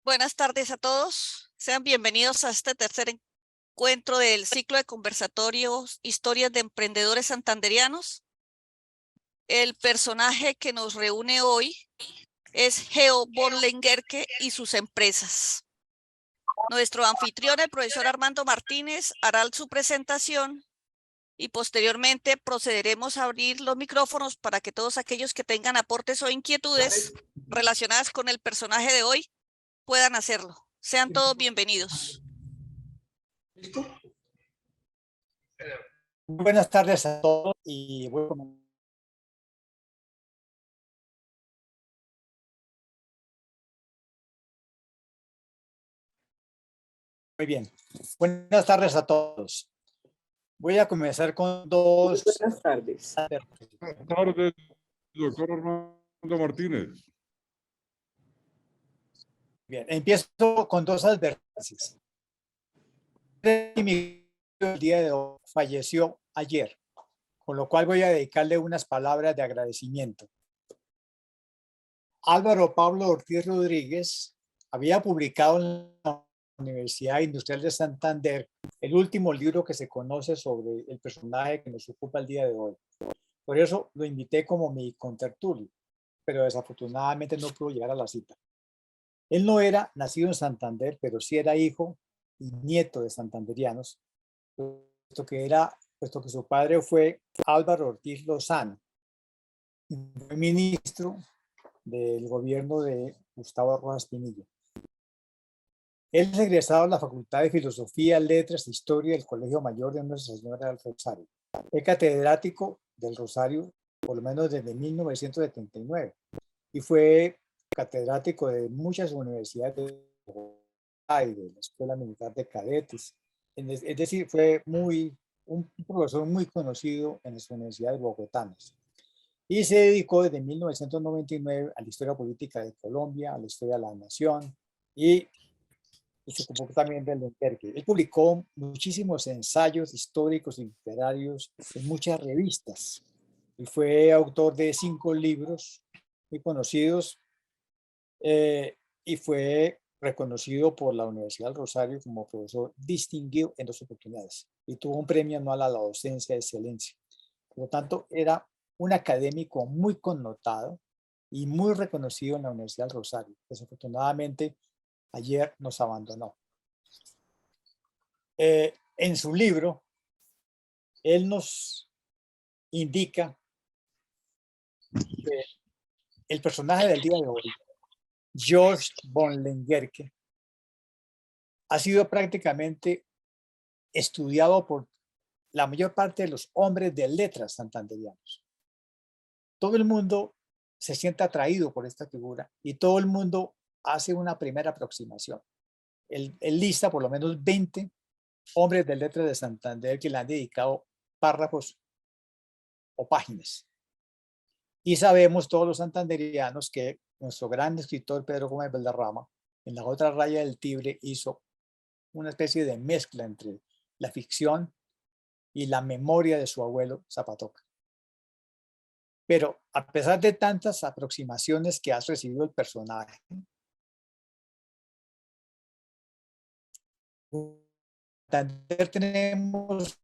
Buenas tardes a todos. Sean bienvenidos a este tercer encuentro del ciclo de conversatorios Historias de Emprendedores Santanderianos. El personaje que nos reúne hoy es Geo von Lengerke y sus empresas. Nuestro anfitrión, el profesor Armando Martínez, hará su presentación y posteriormente procederemos a abrir los micrófonos para que todos aquellos que tengan aportes o inquietudes relacionadas con el personaje de hoy puedan hacerlo. Sean todos bienvenidos. ¿Listo? Buenas tardes a todos y bueno, muy bien. Buenas tardes a todos. Voy a comenzar con dos. Buenas tardes. Buenas tardes, doctor Armando Martínez. Bien, empiezo con dos advertencias. El día de hoy falleció ayer, con lo cual voy a dedicarle unas palabras de agradecimiento. Álvaro Pablo Ortiz Rodríguez había publicado en la Universidad Industrial de Santander el último libro que se conoce sobre el personaje que nos ocupa el día de hoy. Por eso lo invité como mi contertulio, pero desafortunadamente no pudo llegar a la cita. Él no era nacido en Santander, pero sí era hijo y nieto de santanderianos, puesto que su padre fue Álvaro Ortiz Lozano, fue ministro del gobierno de Gustavo Rojas Pinilla. Él es egresado a la Facultad de Filosofía, Letras e Historia del Colegio Mayor de Nuestra Señora del Rosario. Fue catedrático del Rosario por lo menos desde 1979 y fue catedrático de muchas universidades de Bogotá y de la Escuela Militar de Cadetes. Es decir, fue un profesor muy conocido en las universidades bogotanas. Y se dedicó desde 1999 a la historia política de Colombia, a la historia de la nación y se ocupó también del Lengerke. Él publicó muchísimos ensayos históricos y literarios en muchas revistas y fue autor de 5 libros muy conocidos y fue reconocido por la Universidad del Rosario como profesor distinguido en 2 oportunidades y tuvo un premio anual a la docencia de excelencia. Por lo tanto, era un académico muy connotado y muy reconocido en la Universidad del Rosario. Desafortunadamente, ayer nos abandonó. En su libro, él nos indica que el personaje del día de hoy, George von Lengerke, ha sido prácticamente estudiado por la mayor parte de los hombres de letras santanderianos. Todo el mundo se siente atraído por esta figura y todo el mundo hace una primera aproximación. Él lista por lo menos 20 hombres de letras de Santander que le han dedicado párrafos o páginas. Y sabemos todos los santanderianos que nuestro gran escritor Pedro Gómez Valderrama, en La otra raya del Tibre, hizo una especie de mezcla entre la ficción y la memoria de su abuelo Zapatoca. Pero a pesar de tantas aproximaciones que has recibido el personaje, tenemos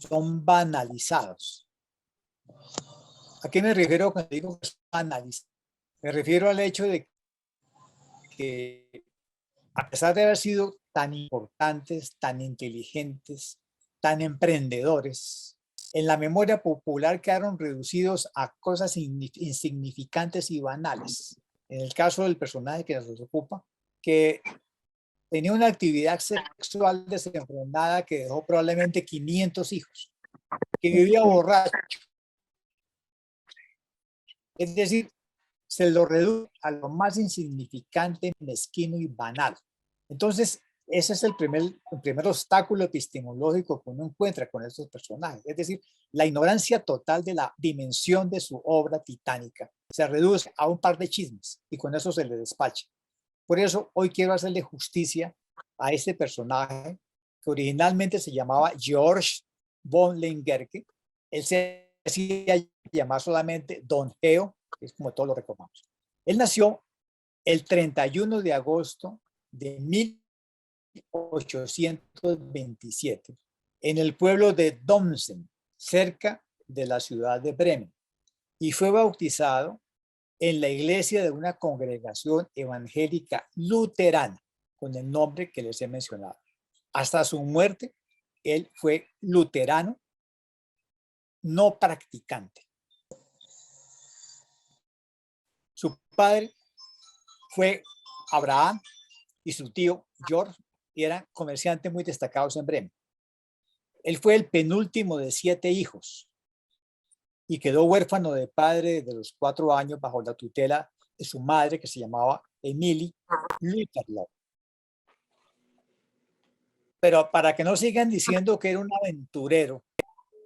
son banalizados. ¿A qué me refiero cuando digo que son banalizados? Me refiero al hecho de que a pesar de haber sido tan importantes, tan inteligentes, tan emprendedores, en la memoria popular quedaron reducidos a cosas insignificantes y banales. En el caso del personaje que nos ocupa, que tenía una actividad sexual desenfrenada que dejó probablemente 500 hijos, que vivía borracho. Es decir, se lo reduce a lo más insignificante, mezquino y banal. Entonces, ese es el primer obstáculo epistemológico que uno encuentra con estos personajes. Es decir, la ignorancia total de la dimensión de su obra titánica. Se reduce a un par de chismes y con eso se le despacha. Por eso, hoy quiero hacerle justicia a este personaje que originalmente se llamaba George von Lengerke. Él se hacía llamar solamente Don Geo, que es como todos lo recordamos. Él nació el 31 de agosto de 1827 en el pueblo de Domsen, cerca de la ciudad de Bremen, y fue bautizado en la iglesia de una congregación evangélica luterana, con el nombre que les he mencionado. Hasta su muerte, él fue luterano, no practicante. Su padre fue Abraham y su tío George eran comerciantes muy destacados en Bremen. Él fue el penúltimo de 7 hijos y quedó huérfano de padre desde los 4 años bajo la tutela de su madre, que se llamaba Emilie Lutherloh. Pero para que no sigan diciendo que era un aventurero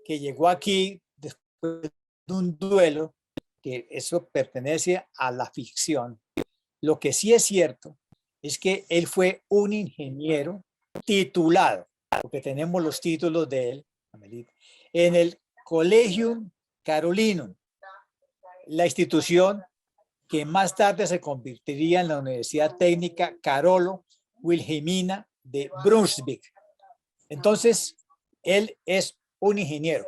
que llegó aquí después de un duelo, que eso pertenece a la ficción, lo que sí es cierto es que él fue un ingeniero titulado, porque tenemos los títulos de él, en el Collegium Carolinum, la institución que más tarde se convertiría en la Universidad Técnica Carolo Wilhelmina de Brunswick. Entonces, él es un ingeniero.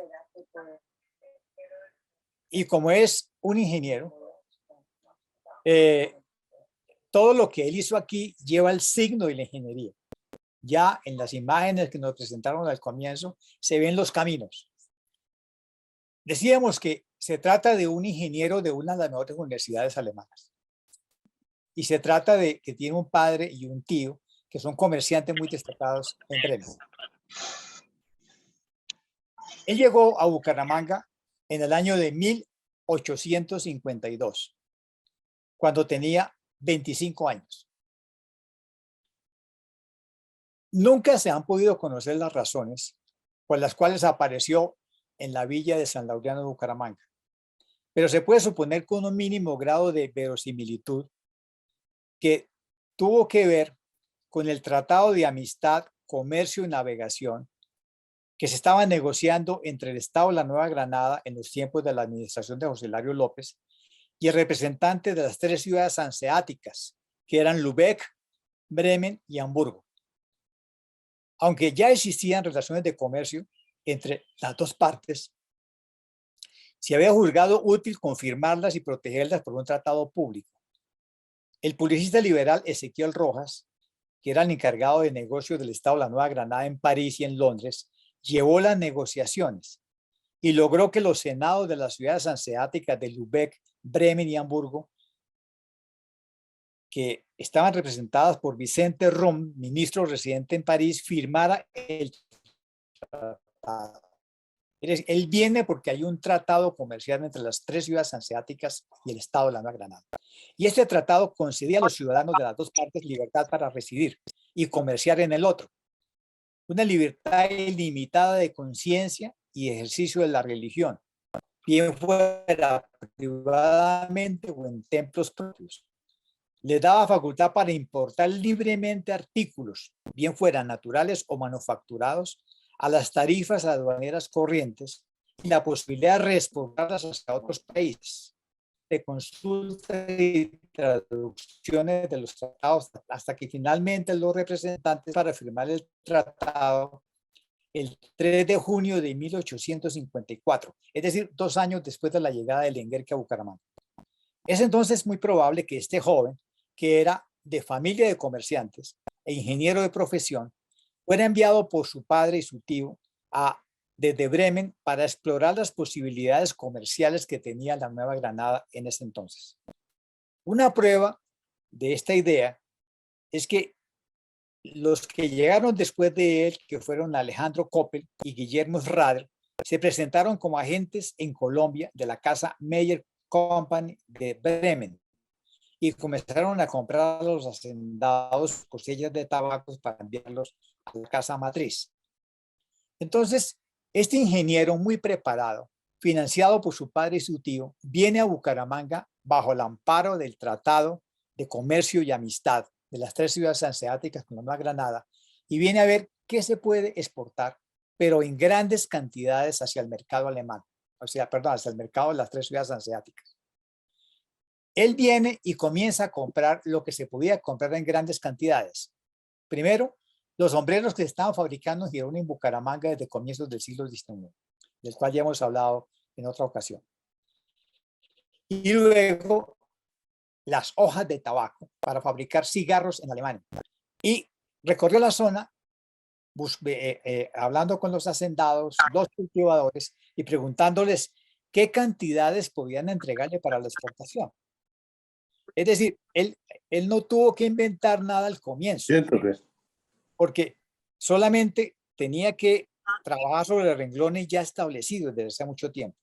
Y como es un ingeniero, todo lo que él hizo aquí lleva el signo de la ingeniería. Ya en las imágenes que nos presentaron al comienzo, se ven los caminos. Decíamos que se trata de un ingeniero de una de las mejores universidades alemanas. Y se trata de que tiene un padre y un tío que son comerciantes muy destacados en Bremen. Él llegó a Bucaramanga en el año de 1852, cuando tenía 25 años. Nunca se han podido conocer las razones por las cuales apareció en la villa de San Laureano de Bucaramanga, pero se puede suponer con un mínimo grado de verosimilitud que tuvo que ver con el Tratado de Amistad, Comercio y Navegación que se estaba negociando entre el Estado de la Nueva Granada en los tiempos de la administración de José Hilario López y el representante de las 3 ciudades hanseáticas, que eran Lübeck, Bremen y Hamburgo. Aunque ya existían relaciones de comercio entre las dos partes, se había juzgado útil confirmarlas y protegerlas por un tratado público. El publicista liberal Ezequiel Rojas, que era el encargado de negocios del Estado de la Nueva Granada en París y en Londres, llevó las negociaciones y logró que los senados de las ciudades hanseáticas de Lübeck, Bremen y Hamburgo, que estaban representadas por Vicente Rom, ministro residente en París, firmara el tratado. Él viene porque hay un tratado comercial entre las 3 ciudades hanseáticas y el Estado de la Nueva Granada. Y este tratado concedía a los ciudadanos de las dos partes libertad para residir y comerciar en el otro. Una libertad ilimitada de conciencia y ejercicio de la religión, bien fuera privadamente o en templos propios. Les daba facultad para importar libremente artículos, bien fueran naturales o manufacturados, a las tarifas aduaneras corrientes y la posibilidad de reexportarlas hacia otros países, de consulta y traducciones de los tratados, hasta que finalmente los representantes para firmar el tratado el 3 de junio de 1854, es decir, 2 años después de la llegada del Lenguerque a Bucaramanga. Es entonces muy probable que este joven, que era de familia de comerciantes e ingeniero de profesión, fuera enviado por su padre y su tío desde Bremen para explorar las posibilidades comerciales que tenía la Nueva Granada en ese entonces. Una prueba de esta idea es que los que llegaron después de él, que fueron Alejandro Coppel y Guillermo Schrader, se presentaron como agentes en Colombia de la casa Meyer Company de Bremen y comenzaron a comprar a los hacendados cosillas de tabacos para enviarlos a la casa matriz. Entonces, este ingeniero muy preparado, financiado por su padre y su tío, viene a Bucaramanga bajo el amparo del Tratado de Comercio y Amistad de las 3 ciudades hanseáticas con la Nueva Granada y viene a ver qué se puede exportar, pero en grandes cantidades hacia el mercado alemán. o sea, perdón, hasta el mercado de las 3 ciudades hanseáticas. Él viene y comienza a comprar lo que se podía comprar en grandes cantidades. Primero, los sombreros que se estaban fabricando en Girón y en Bucaramanga desde comienzos del siglo XIX, del cual ya hemos hablado en otra ocasión. Y luego, las hojas de tabaco para fabricar cigarros en Alemania. Y recorrió la zona hablando con los hacendados, los cultivadores y preguntándoles qué cantidades podían entregarle para la exportación. Es decir, él no tuvo que inventar nada al comienzo, porque solamente tenía que trabajar sobre renglones ya establecidos desde hace mucho tiempo.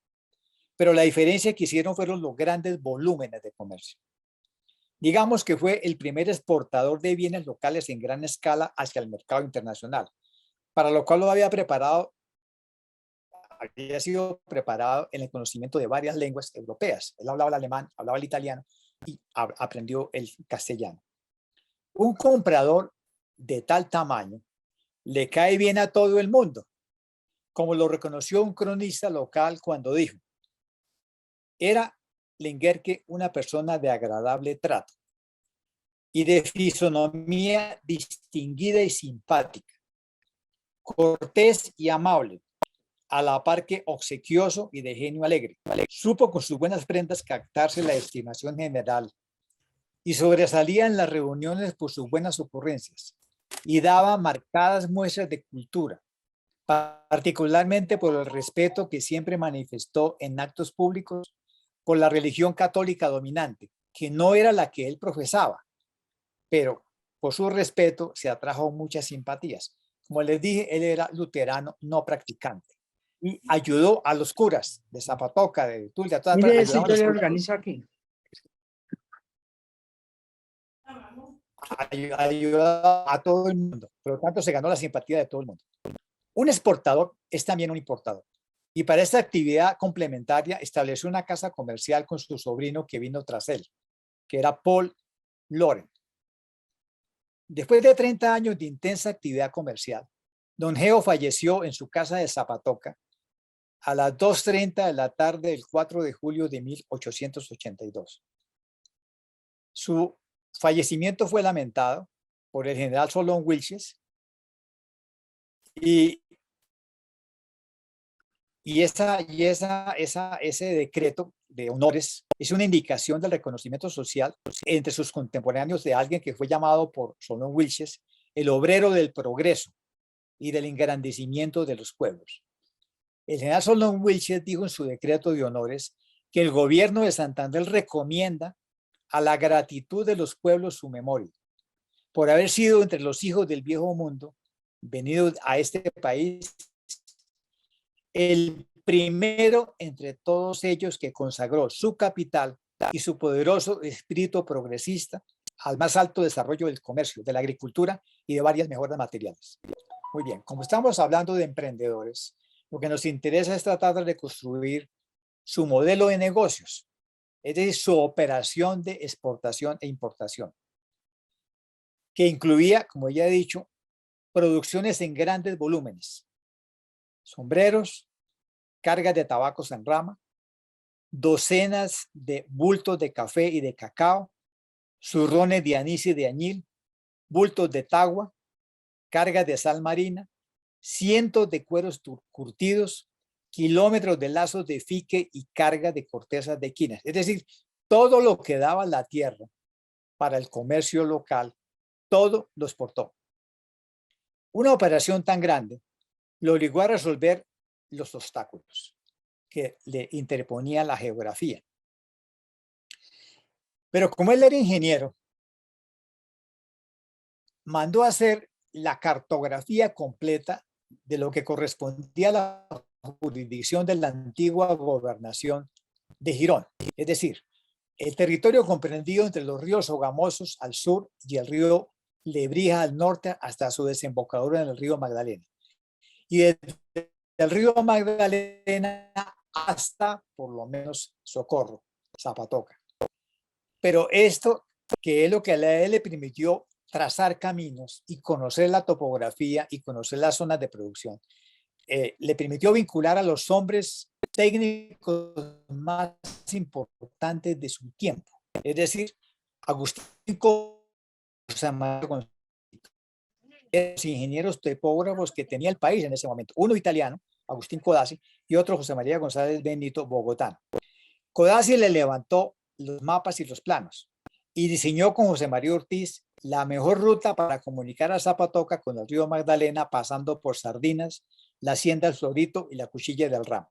Pero la diferencia que hicieron fueron los grandes volúmenes de comercio. Digamos que fue el primer exportador de bienes locales en gran escala hacia el mercado internacional, para lo cual lo había sido preparado en el conocimiento de varias lenguas europeas. Él hablaba el alemán, hablaba el italiano y aprendió el castellano. Un comprador de tal tamaño le cae bien a todo el mundo, como lo reconoció un cronista local cuando dijo: era Lenguerque una persona de agradable trato y de fisonomía distinguida y simpática, cortés y amable, a la par que obsequioso y de genio alegre. Supo con sus buenas prendas captarse la estimación general y sobresalía en las reuniones por sus buenas ocurrencias y daba marcadas muestras de cultura, particularmente por el respeto que siempre manifestó en actos públicos por la religión católica dominante, que no era la que él profesaba, pero por su respeto se atrajo muchas simpatías. Como les dije, él era luterano no practicante y ayudó a los curas de Zapatoca, de Tulca, todas Mire, partes, si yo le organizo aquí. ayudó a todo el mundo, por lo tanto se ganó la simpatía de todo el mundo. Un exportador es también un importador. Y para esta actividad complementaria estableció una casa comercial con su sobrino que vino tras él, que era Paul Loren. Después de 30 años de intensa actividad comercial, don Geo falleció en su casa de Zapatoca a las 2:30 de la tarde del 4 de julio de 1882. Su fallecimiento fue lamentado por el general Solón Wilches y ese decreto de honores es una indicación del reconocimiento social entre sus contemporáneos de alguien que fue llamado por Solón Wilches el obrero del progreso y del engrandecimiento de los pueblos. El general Solón Wilches dijo en su decreto de honores que el gobierno de Santander recomienda a la gratitud de los pueblos su memoria por haber sido entre los hijos del viejo mundo venidos a este país el primero entre todos ellos que consagró su capital y su poderoso espíritu progresista al más alto desarrollo del comercio, de la agricultura y de varias mejoras materiales. Muy bien, como estamos hablando de emprendedores, lo que nos interesa es tratar de reconstruir su modelo de negocios, es decir, su operación de exportación e importación, que incluía, como ya he dicho, producciones en grandes volúmenes, sombreros, cargas de tabacos en rama, docenas de bultos de café y de cacao, zurrones de anís y de añil, bultos de tagua, cargas de sal marina, cientos de cueros curtidos, kilómetros de lazos de fique y carga de cortezas de quinas. Es decir, todo lo que daba la tierra para el comercio local, todo lo exportó. Una operación tan grande lo obligó a resolver los obstáculos que le interponía la geografía. Pero como él era ingeniero, mandó a hacer la cartografía completa de lo que correspondía a la jurisdicción de la antigua gobernación de Girón, es decir, el territorio comprendido entre los ríos Sogamosos al sur y el río Lebrija al norte hasta su desembocadura en el río Magdalena. Y desde el río Magdalena hasta, por lo menos, Socorro, Zapatoca. Pero esto, que es lo que a él le permitió trazar caminos y conocer la topografía y conocer las zonas de producción, le permitió vincular a los hombres técnicos más importantes de su tiempo. Es decir, Agustín José María González, los ingenieros topógrafos que tenía el país en ese momento. Uno italiano, Agustín Codazzi, y otro José María González Benito, bogotano. Codazzi le levantó los mapas y los planos y diseñó con José María Ortiz la mejor ruta para comunicar a Zapatoca con el río Magdalena, pasando por Sardinas, la Hacienda del Florito y la Cuchilla del Ramo.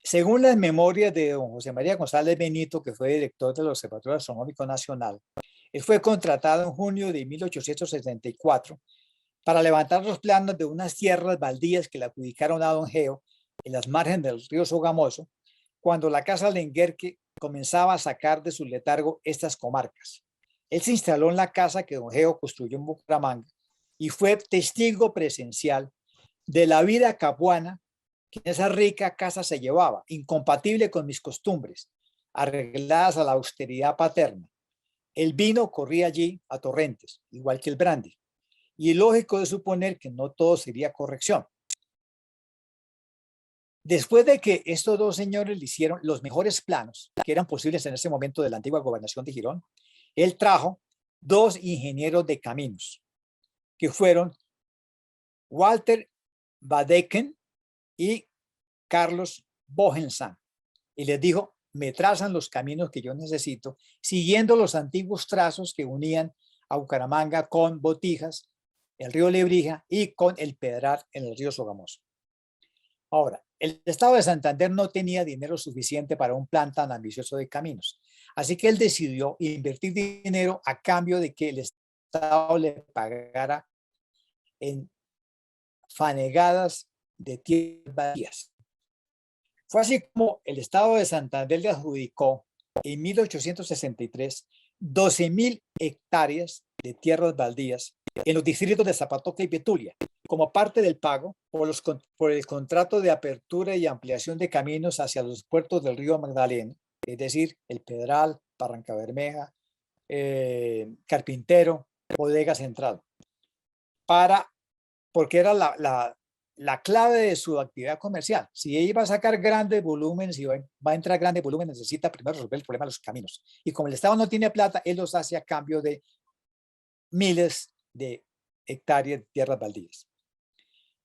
Según las memorias de don José María González Benito, que fue director del Observatorio Astronómico Nacional, él fue contratado en junio de 1874 para levantar los planos de unas tierras baldías que le adjudicaron a don Geo en las márgenes del río Sogamoso, cuando la Casa Lenguerque comenzaba a sacar de su letargo estas comarcas. Él se instaló en la casa que don Geo construyó en Bucaramanga y fue testigo presencial de la vida capuana que en esa rica casa se llevaba, incompatible con mis costumbres, arregladas a la austeridad paterna. El vino corría allí a torrentes, igual que el brandy, y es lógico de suponer que no todo sería corrección. Después de que estos dos señores le hicieron los mejores planos que eran posibles en ese momento de la antigua gobernación de Girón, él trajo dos ingenieros de caminos, que fueron Walter Badecken y Carlos Bogensan, y les dijo: me trazan los caminos que yo necesito, siguiendo los antiguos trazos que unían a Bucaramanga con Botijas, el río Lebrija, y con el Pedral en el río Sogamoso. Ahora, el estado de Santander no tenía dinero suficiente para un plan tan ambicioso de caminos, así que él decidió invertir dinero a cambio de que el estado le pagara en fanegadas de tierras baldías. Fue así como el estado de Santander le adjudicó en 1863 12.000 hectáreas de tierras baldías en los distritos de Zapatoca y Betulia, como parte del pago por el contrato de apertura y ampliación de caminos hacia los puertos del río Magdalena, es decir, El Pedral, Barrancabermeja, Carpintero, Bodega Central, porque era la clave de su actividad comercial. Si ella iba a sacar grandes volúmenes, si va a entrar grandes volúmenes, necesita primero resolver el problema de los caminos. Y como el Estado no tiene plata, él los hace a cambio de miles de hectáreas de tierras baldías.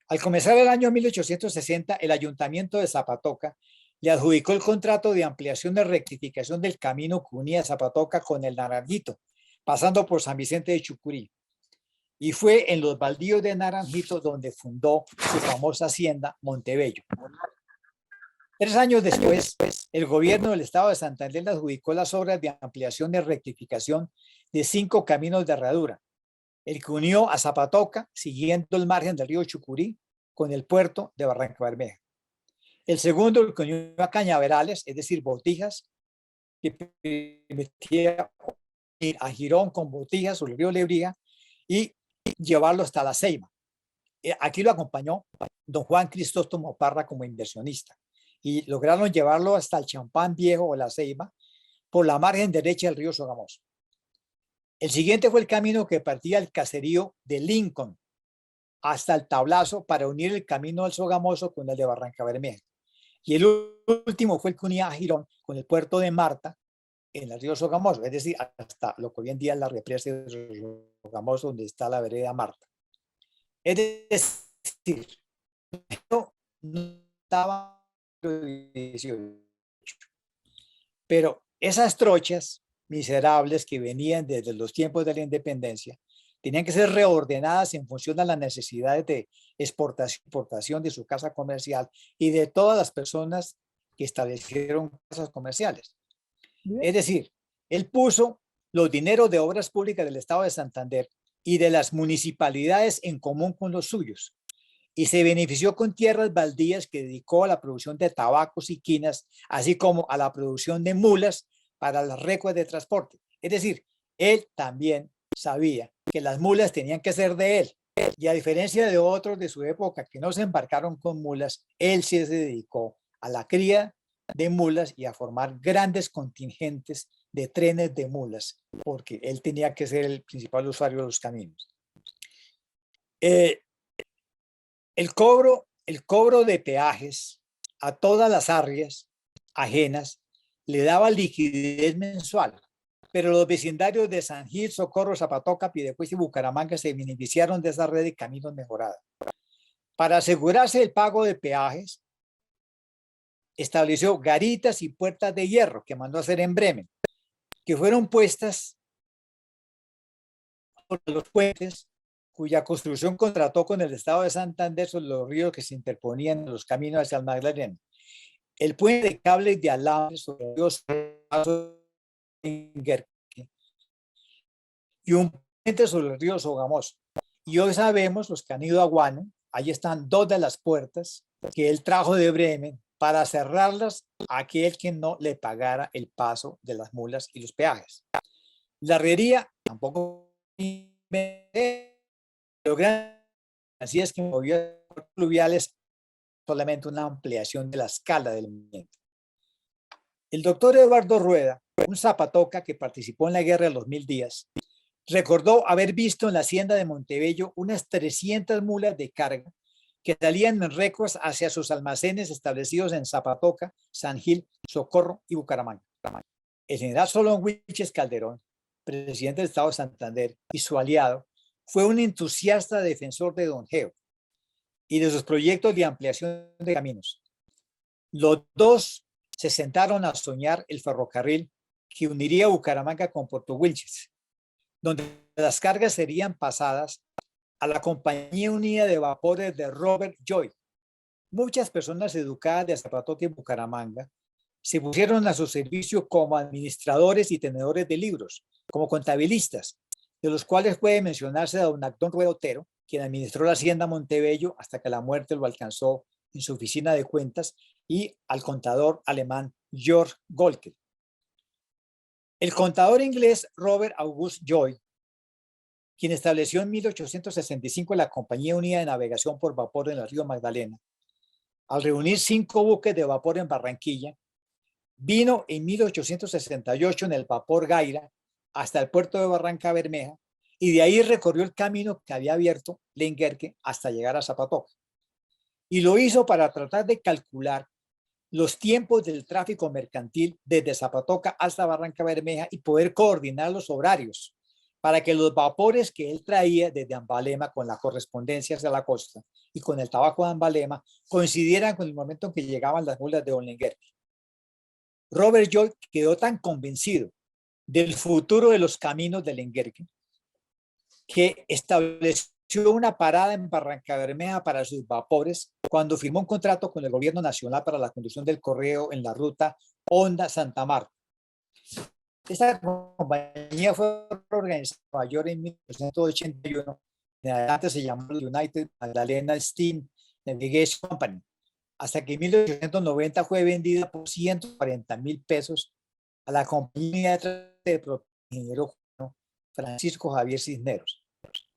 Al comenzar el año 1860, el ayuntamiento de Zapatoca le adjudicó el contrato de ampliación de rectificación del camino que unía Zapatoca con el Naranjito, pasando por San Vicente de Chucurí. Y fue en los baldíos de Naranjito donde fundó su famosa hacienda Montebello. 3 años después, el gobierno del estado de Santander le adjudicó las obras de ampliación y rectificación de 5 caminos de herradura, el que unió a Zapatoca, siguiendo el margen del río Chucurí, con el puerto de Barrancabermeja. El segundo, el que unió a Cañaverales, es decir, Botijas, que permitía ir a Girón con Botijas sobre el río Lebrija y llevarlo hasta la Ceiba. Aquí lo acompañó don Juan Cristóstomo Parra como inversionista y lograron llevarlo hasta el Champán Viejo o la Ceiba por la margen derecha del río Sogamoso. El siguiente fue el camino que partía del caserío de Lincoln hasta el Tablazo para unir el camino del Sogamoso con el de Barrancabermeja. Y el último fue el que unía a Girón con el puerto de Marta en el río Sogamoso, es decir, hasta lo que hoy en día es la represa de Sogamoso, donde está la vereda Marta. Es decir, no estaba en 18, pero esas trochas miserables que venían desde los tiempos de la independencia tenían que ser reordenadas en función de las necesidades de exportación de su casa comercial y de todas las personas que establecieron casas comerciales. Es decir, él puso los dineros de obras públicas del estado de Santander y de las municipalidades en común con los suyos y se benefició con tierras baldías que dedicó a la producción de tabacos y quinas, así como a la producción de mulas para las recuas de transporte. Es decir, él también sabía que las mulas tenían que ser de él y a diferencia de otros de su época que no se embarcaron con mulas, él sí se dedicó a la cría de mulas y a formar grandes contingentes de trenes de mulas, porque él tenía que ser el principal usuario de los caminos. El cobro el cobro de peajes a todas las arrias ajenas le daba liquidez mensual, pero los vecindarios de San Gil, Socorro, Zapatoca, Piedecuesta y Bucaramanga se beneficiaron de esa red de caminos mejorada. Para asegurarse el pago de peajes, estableció garitas y puertas de hierro que mandó a hacer en Bremen, que fueron puestas por los puentes, cuya construcción contrató con el Estado de Santander sobre los ríos que se interponían en los caminos hacia el Magdalena. El puente de cables de alambre sobre el río y un puente sobre el río Sogamoso. Y hoy sabemos, los que han ido a Guano, ahí están dos de las puertas que él trajo de Bremen para cerrarlas a aquel que no le pagara el paso de las mulas y los peajes. La herrería tampoco, pero así es que movió fluviales solamente una ampliación de la escala del movimiento. El doctor Eduardo Rueda, un zapatoca que participó en la guerra de los 1000 días, recordó haber visto en la hacienda de Montebello unas 300 mulas de carga que salían en récords hacia sus almacenes establecidos en Zapatoca, San Gil, Socorro y Bucaramanga. El general Solón Wilches Calderón, presidente del Estado de Santander, y su aliado, fue un entusiasta defensor de Don Geo y de sus proyectos de ampliación de caminos. Los dos se sentaron a soñar el ferrocarril que uniría Bucaramanga con Puerto Wilches, donde las cargas serían pasadas a la Compañía Unida de Vapores de Robert Joy. Muchas personas educadas de Zapatoca y Bucaramanga se pusieron a su servicio como administradores y tenedores de libros, como contabilistas, de los cuales puede mencionarse a don Actón Rueda Otero, quien administró la hacienda Montebello hasta que la muerte lo alcanzó en su oficina de cuentas, y al contador alemán Georg Golke. El contador inglés Robert August Joy, quien estableció en 1865 la Compañía Unida de Navegación por Vapor en el río Magdalena, al reunir 5 buques de vapor en Barranquilla, vino en 1868 en el vapor Gaira hasta el puerto de Barranca Bermeja y de ahí recorrió el camino que había abierto Lenguerque hasta llegar a Zapatoca. Y lo hizo para tratar de calcular los tiempos del tráfico mercantil desde Zapatoca hasta Barranca Bermeja y poder coordinar los horarios para que los vapores que él traía desde Ambalema con la correspondencia hacia la costa y con el tabaco de Ambalema coincidieran con el momento en que llegaban las mulas de Olenguerque. Robert Joy quedó tan convencido del futuro de los caminos de Lenguerque que estableció una parada en Barranca Bermeja para sus vapores cuando firmó un contrato con el gobierno nacional para la conducción del correo en la ruta Honda-Santa Marta. Esta compañía fue organizada en Nueva York en 1981. En adelante se llamó United Magdalena Steam Navigation Company, hasta que en 1890 fue vendida por 140.000 pesos a la compañía de ingeniero Francisco Javier Cisneros.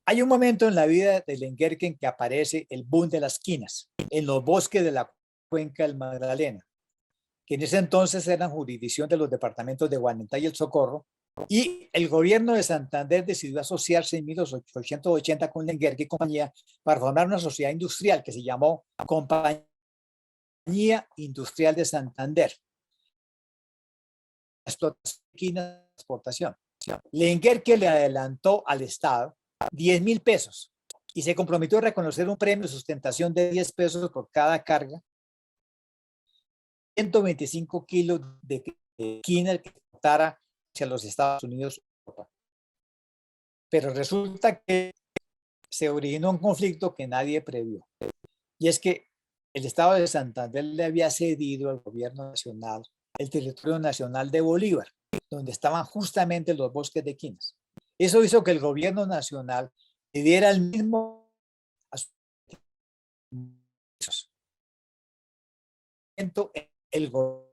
Hay un momento en la vida de Lenguerque en que aparece el boom de las quinas en los bosques de la cuenca del Magdalena, que en ese entonces eran jurisdicción de los departamentos de Guanentá y El Socorro, y el gobierno de Santander decidió asociarse en 1880 con Lenguerque y compañía para formar una sociedad industrial que se llamó Compañía Industrial de Santander. Exportación. Lenguerque le adelantó al Estado 10.000 pesos y se comprometió a reconocer un premio de sustentación de 10 pesos por cada carga, 125 kilos de quina que exportara hacia los Estados Unidos. Pero resulta que se originó un conflicto que nadie previó, y es que el Estado de Santander le había cedido al gobierno nacional el territorio nacional de Bolívar, donde estaban justamente los bosques de quinas. Eso hizo que el gobierno nacional le diera el mismo a el gobierno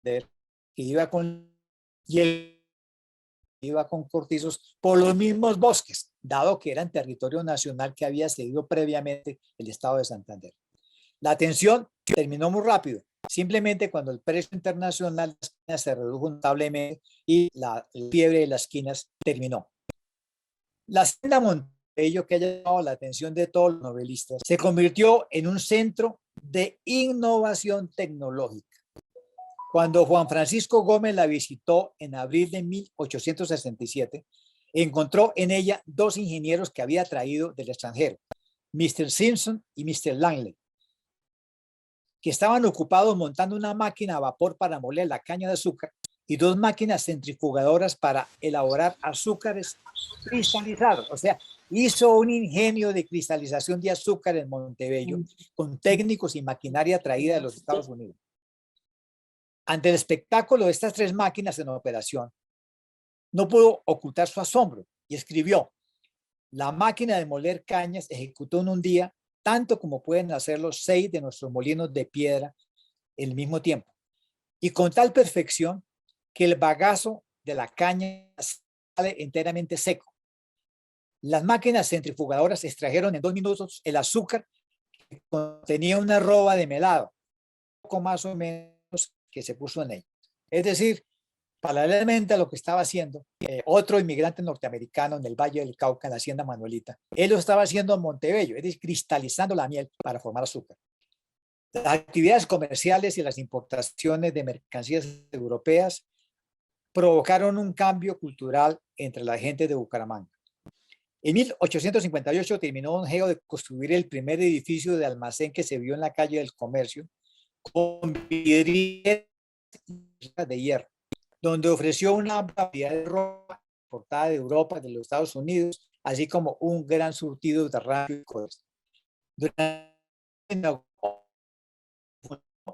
que iba con y él iba con cortizos por los mismos bosques, dado que eran territorio nacional que había cedido previamente el Estado de Santander. La tensión terminó muy rápido, simplemente cuando el precio internacional de las quinas se redujo notablemente y la fiebre de las quinas terminó. La hacienda Montevideo que haya llamado la atención de todos los novelistas. Se convirtió en un centro de innovación tecnológica. Cuando Juan Francisco Gómez la visitó en abril de 1867, encontró en ella dos ingenieros que había traído del extranjero, Mr. Simpson y Mr. Langley, que estaban ocupados montando una máquina a vapor para moler la caña de azúcar y dos máquinas centrifugadoras para elaborar azúcares cristalizados. O sea, hizo un ingenio de cristalización de azúcar en Montebello con técnicos y maquinaria traída de los Estados Unidos. Ante el espectáculo de estas tres máquinas en operación, no pudo ocultar su asombro y escribió: la máquina de moler cañas ejecutó en un día tanto como pueden hacerlo 6 de nuestros molinos de piedra al mismo tiempo, y con tal perfección que el bagazo de la caña sale enteramente seco. Las máquinas centrifugadoras extrajeron en 2 minutos el azúcar que contenía una arroba de melado, poco más o menos que se puso en ella. Es decir, paralelamente a lo que estaba haciendo otro inmigrante norteamericano en el Valle del Cauca, en la hacienda Manuelita, él lo estaba haciendo en Montebello, es decir, cristalizando la miel para formar azúcar. Las actividades comerciales y las importaciones de mercancías europeas provocaron un cambio cultural entre la gente de Bucaramanga. En 1858 terminó Don Geo de construir el primer edificio de almacén que se vio en la calle del Comercio, con vidrieras de hierro, donde ofreció una variedad de ropa importada de Europa, de los Estados Unidos, así como un gran surtido de radio y cosas. Durante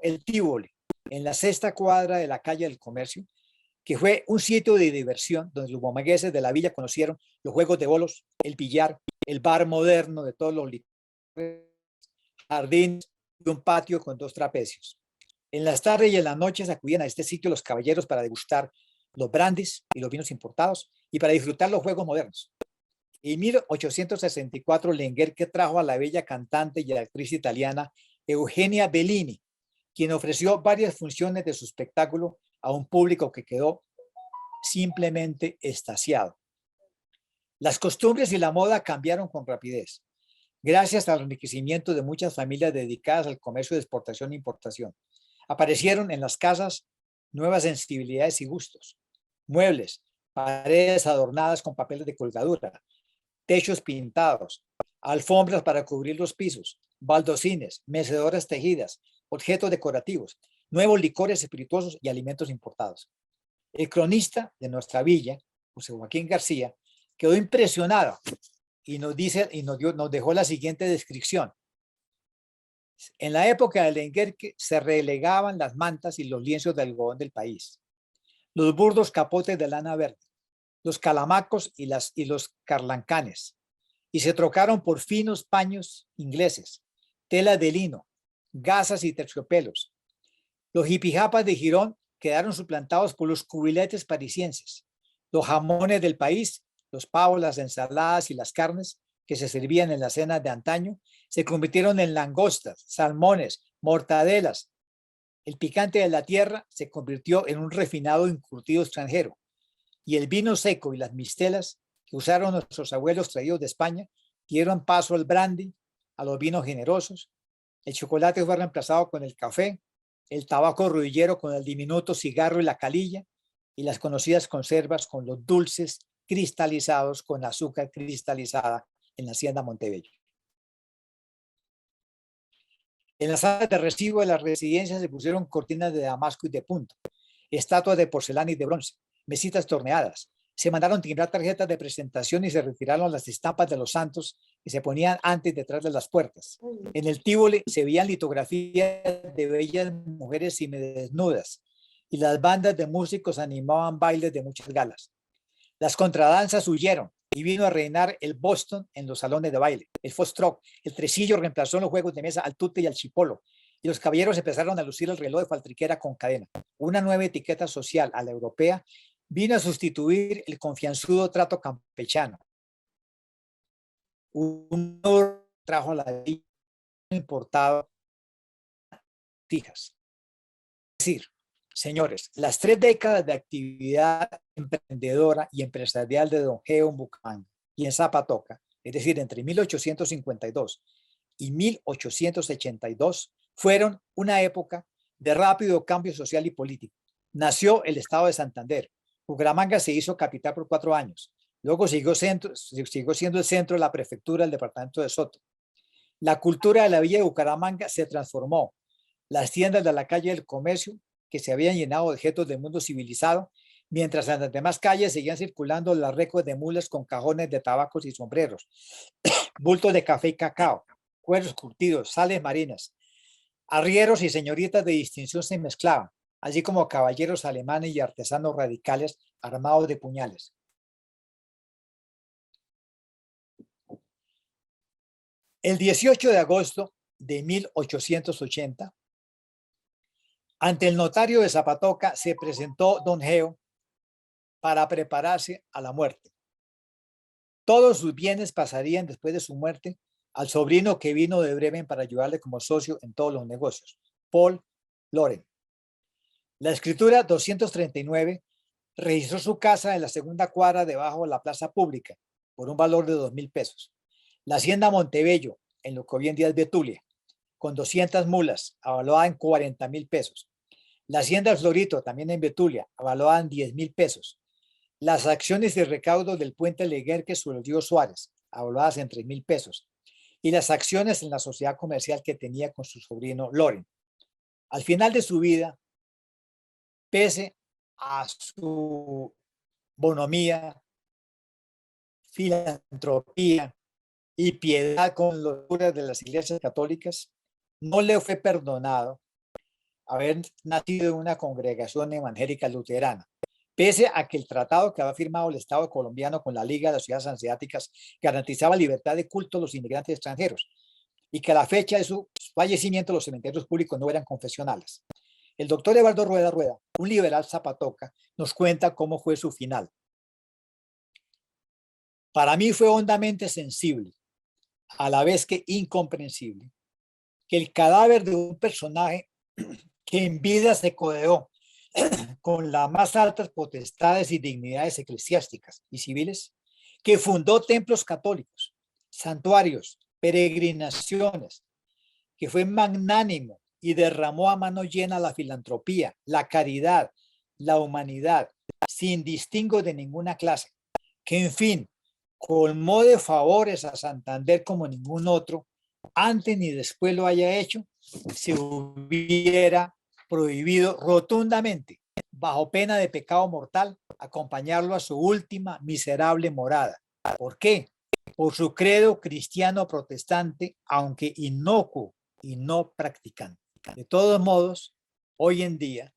el Tívoli, en la 6ª cuadra de la calle del Comercio, que fue un sitio de diversión donde los bumangueses de la villa conocieron los juegos de bolos, el billar, el bar moderno de todos los licores, jardines y un patio con 2 trapecios. En las tardes y en las noches acudían a este sitio los caballeros para degustar los brandis y los vinos importados y para disfrutar los juegos modernos. En 1864, Lenguerque trajo a la bella cantante y actriz italiana Eugenia Bellini, quien ofreció varias funciones de su espectáculo a un público que quedó simplemente extasiado. Las costumbres y la moda cambiaron con rapidez, gracias al enriquecimiento de muchas familias dedicadas al comercio de exportación e importación. Aparecieron en las casas nuevas sensibilidades y gustos, muebles, paredes adornadas con papeles de colgadura, techos pintados, alfombras para cubrir los pisos, baldocines, mecedoras tejidas, objetos decorativos, nuevos licores espirituosos y alimentos importados. El cronista de nuestra villa, José Joaquín García, quedó impresionado y nos dejó la siguiente descripción. En la época del Lenguerque se relegaban las mantas y los lienzos de algodón del país, los burdos capotes de lana verde, los calamacos y los carlancanes, y se trocaron por finos paños ingleses, tela de lino, gasas y terciopelos. Los jipijapas de Girón quedaron suplantados por los cubiletes parisienses. Los jamones del país, los pavos, las ensaladas y las carnes que se servían en las cenas de antaño, se convirtieron en langostas, salmones, mortadelas. El picante de la tierra se convirtió en un refinado encurtido extranjero. Y el vino seco y las mistelas que usaron nuestros abuelos traídos de España dieron paso al brandy, a los vinos generosos. El chocolate fue reemplazado con el café, el tabaco rodillero con el diminuto cigarro y la calilla, y las conocidas conservas con los dulces cristalizados con azúcar cristalizada en la hacienda Montebello. En las salas de recibo de las residencias se pusieron cortinas de damasco y de punto, estatuas de porcelana y de bronce, mesitas torneadas. Se mandaron timbrar tarjetas de presentación y se retiraron las estampas de los santos que se ponían antes detrás de las puertas. En el Tívoli se veían litografías de bellas mujeres semidesnudas y las bandas de músicos animaban bailes de muchas galas. Las contradanzas huyeron y vino a reinar el Boston en los salones de baile, el foxtrot, el tresillo reemplazó en los juegos de mesa al tute y al chipolo, y los caballeros empezaron a lucir el reloj de faltriquera con cadena. Una nueva etiqueta social a la europea vino a sustituir el confianzudo trato campechano. Un nuevo trajo a la vida importado fijas. Es decir, señores, las 3 décadas de actividad emprendedora y empresarial de Don Geo en Bucaramanga y en Zapatoca es decir, entre 1852 y 1882, fueron una época de rápido cambio social y político. Nació el estado de Santander. Bucaramanga se hizo capital por 4 años. Luego siguió siendo el centro de la prefectura del departamento de Soto. La cultura de la villa de Bucaramanga se transformó. Las tiendas de la calle del comercio, que se habían llenado de objetos del mundo civilizado, mientras en las demás calles seguían circulando las recos de mulas con cajones de tabacos y sombreros, bultos de café y cacao, cueros curtidos, sales marinas. Arrieros y señoritas de distinción se mezclaban, así como caballeros alemanes y artesanos radicales armados de puñales. El 18 de agosto de 1880, ante el notario de Zapatoca se presentó don Geo para prepararse a la muerte. Todos sus bienes pasarían después de su muerte al sobrino que vino de Bremen para ayudarle como socio en todos los negocios, Paul Loren. La escritura 239 registró su casa en la segunda cuadra debajo de la plaza pública por un valor de 2.000 pesos. La hacienda Montebello, en lo que hoy en día es Betulia, con 200 mulas, avaluada en 40.000 pesos. La hacienda Florito, también en Betulia, avaluada en 10.000 pesos. Las acciones de recaudo del puente Leguerque sobre el río Suárez, avaluadas en 3.000 pesos. Y las acciones en la sociedad comercial que tenía con su sobrino Loren. Al final de su vida, pese a su bonomía, filantropía y piedad con los curas de las iglesias católicas, no le fue perdonado haber nacido en una congregación evangélica luterana, pese a que el tratado que había firmado el Estado colombiano con la Liga de las Ciudades Hanseáticas garantizaba libertad de culto a los inmigrantes extranjeros y que a la fecha de su fallecimiento los cementerios públicos no eran confesionales. El doctor Eduardo Rueda, un liberal zapatoca, nos cuenta cómo fue su final. Para mí fue hondamente sensible, a la vez que incomprensible, que el cadáver de un personaje que en vida se codeó con las más altas potestades y dignidades eclesiásticas y civiles, que fundó templos católicos, santuarios, peregrinaciones, que fue magnánimo y derramó a mano llena la filantropía, la caridad, la humanidad, sin distingo de ninguna clase, que en fin, colmó de favores a Santander como ningún otro, antes ni después lo haya hecho, se hubiera prohibido rotundamente, bajo pena de pecado mortal, acompañarlo a su última miserable morada. ¿Por qué? Por su credo cristiano protestante, aunque inocuo y no practicante. De todos modos, hoy en día,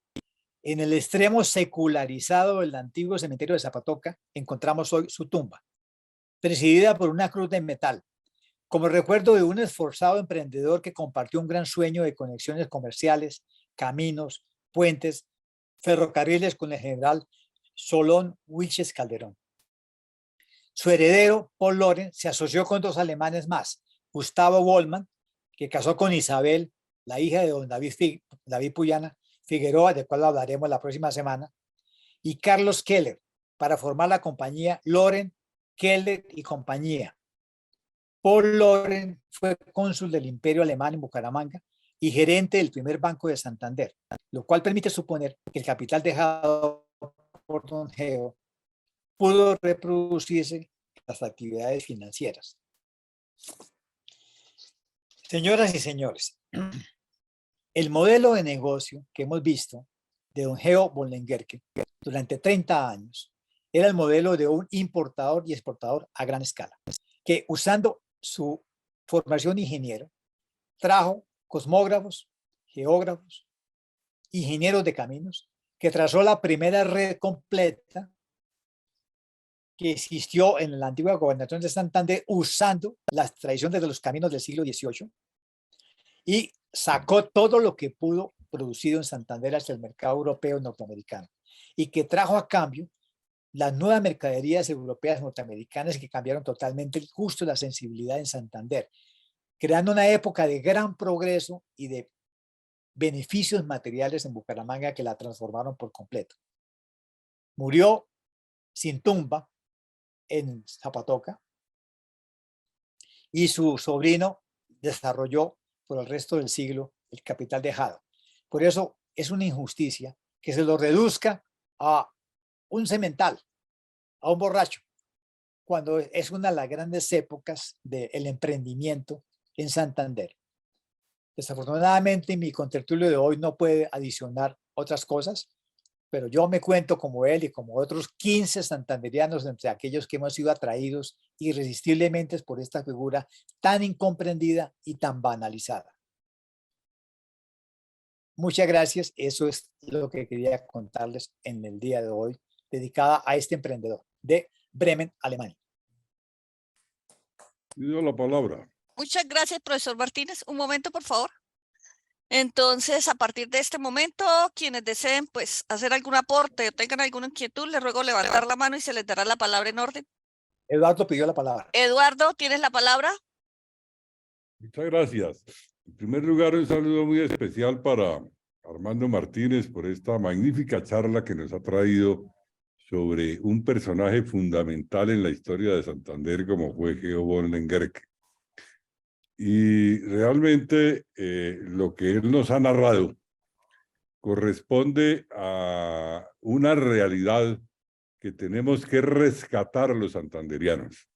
en el extremo secularizado del antiguo cementerio de Zapatoca, encontramos hoy su tumba, presidida por una cruz de metal, como recuerdo de un esforzado emprendedor que compartió un gran sueño de conexiones comerciales, caminos, puentes, ferrocarriles con el general Solón Wilches Calderón. Su heredero, Paul Loren, se asoció con 2 alemanes más, Gustavo Wollmann, que casó con Isabel, la hija de don David Puyana Figueroa, de cual hablaremos la próxima semana, y Carlos Keller, para formar la compañía Loren, Keller y compañía. Paul Loren fue cónsul del Imperio Alemán en Bucaramanga y gerente del primer banco de Santander, lo cual permite suponer que el capital dejado por don Geo pudo reproducirse en las actividades financieras. Señoras y señores, el modelo de negocio que hemos visto de don Geo von Lengerke durante 30 años era el modelo de un importador y exportador a gran escala, que usando su formación ingeniero trajo cosmógrafos, geógrafos, ingenieros de caminos, que trazó la primera red completa que existió en la antigua gobernación de Santander usando las tradiciones de los caminos del siglo XVIII y sacó todo lo que pudo producido en Santander hacia el mercado europeo y norteamericano y que trajo a cambio las nuevas mercaderías europeas y norteamericanas que cambiaron totalmente el gusto y la sensibilidad en Santander, creando una época de gran progreso y de beneficios materiales en Bucaramanga que la transformaron por completo. Murió sin tumba en Zapatoca y su sobrino desarrolló por el resto del siglo el capital dejado. Por eso es una injusticia que se lo reduzca a un semental, a un borracho, cuando es una de las grandes épocas del emprendimiento en Santander. Desafortunadamente, mi contertulio de hoy no puede adicionar otras cosas, pero yo me cuento como él y como otros 15 santanderianos entre aquellos que hemos sido atraídos irresistiblemente por esta figura tan incomprendida y tan banalizada. Muchas gracias. Eso es lo que quería contarles en el día de hoy, dedicada a este emprendedor de Bremen, Alemania. Pido la palabra. Muchas gracias, profesor Martínez. Un momento, por favor. Entonces, a partir de este momento, quienes deseen pues hacer algún aporte o tengan alguna inquietud, les ruego levantar la mano y se les dará la palabra en orden. Eduardo pidió la palabra. Eduardo, ¿tienes la palabra? Muchas gracias. En primer lugar, un saludo muy especial para Armando Martínez por esta magnífica charla que nos ha traído sobre un personaje fundamental en la historia de Santander como fue Geo von Lengerke. Y realmente lo que él nos ha narrado corresponde a una realidad que tenemos que rescatar los santanderianos.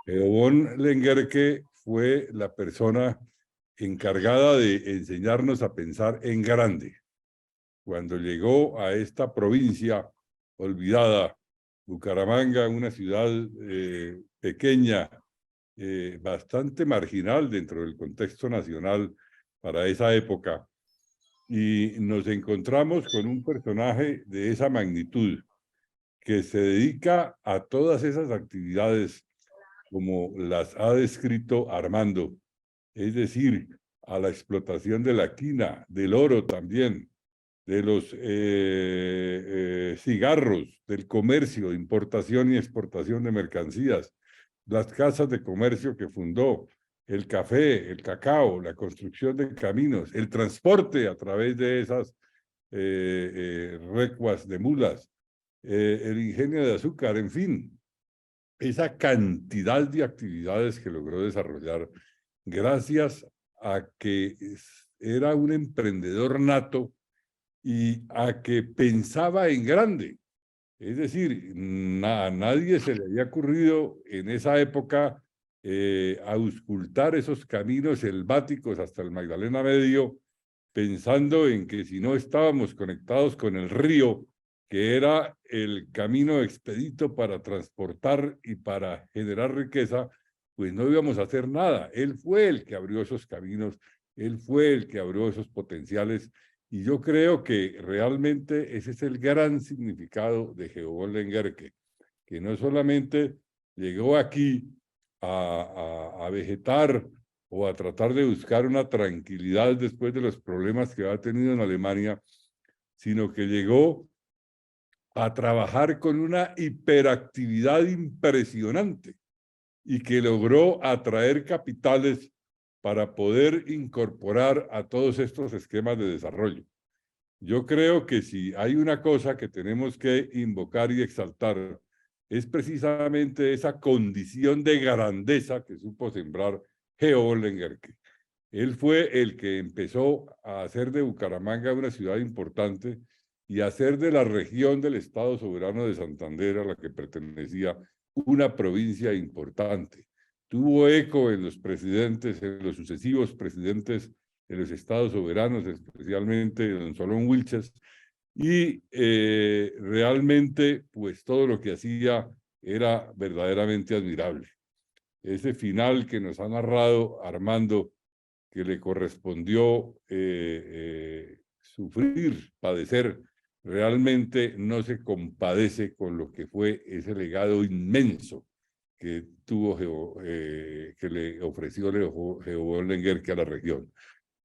Geo von Lengerke fue la persona encargada de enseñarnos a pensar en grande. Cuando llegó a esta provincia olvidada, Bucaramanga, una ciudad pequeña, bastante marginal dentro del contexto nacional para esa época, y nos encontramos con un personaje de esa magnitud que se dedica a todas esas actividades como las ha descrito Armando, es decir, a la explotación de la quina, del oro también, de los cigarros, del comercio, importación y exportación de mercancías, las casas de comercio que fundó, el café, el cacao, la construcción de caminos, el transporte a través de esas recuas de mulas, el ingenio de azúcar, en fin, esa cantidad de actividades que logró desarrollar gracias a que era un emprendedor nato y a que pensaba en grande. Es decir, a nadie se le había ocurrido en esa época auscultar esos caminos selváticos hasta el Magdalena Medio, pensando en que si no estábamos conectados con el río, que era el camino expedito para transportar y para generar riqueza, pues no íbamos a hacer nada. Él fue el que abrió esos caminos, él fue el que abrió esos potenciales, y yo creo que realmente ese es el gran significado de Geo von Lengerke, que no solamente llegó aquí a vegetar o a tratar de buscar una tranquilidad después de los problemas que ha tenido en Alemania, sino que llegó a trabajar con una hiperactividad impresionante y que logró atraer capitales para poder incorporar a todos estos esquemas de desarrollo. Yo creo que si hay una cosa que tenemos que invocar y exaltar, es precisamente esa condición de grandeza que supo sembrar Geo von Lengerke. Él fue el que empezó a hacer de Bucaramanga una ciudad importante y a hacer de la región del Estado Soberano de Santander, a la que pertenecía, una provincia importante. Tuvo eco en los presidentes, en los sucesivos presidentes de los Estados Soberanos, especialmente don Solón Wilches, y realmente, pues todo lo que hacía era verdaderamente admirable. Ese final que nos ha narrado Armando, que le correspondió sufrir, padecer, realmente no se compadece con lo que fue ese legado inmenso que tuvo que le ofreció Geo von Lengerke a la región.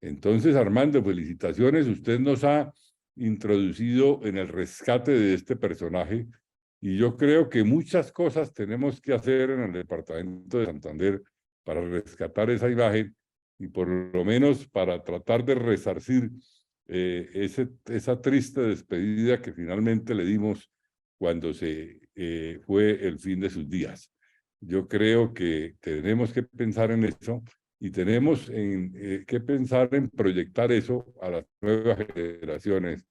Entonces, Armando, felicitaciones. Usted nos ha introducido en el rescate de este personaje y yo creo que muchas cosas tenemos que hacer en el departamento de Santander para rescatar esa imagen y por lo menos para tratar de resarcir esa triste despedida que finalmente le dimos cuando se fue el fin de sus días. Yo creo que tenemos que pensar en eso y tenemos que pensar en proyectar eso a las nuevas generaciones,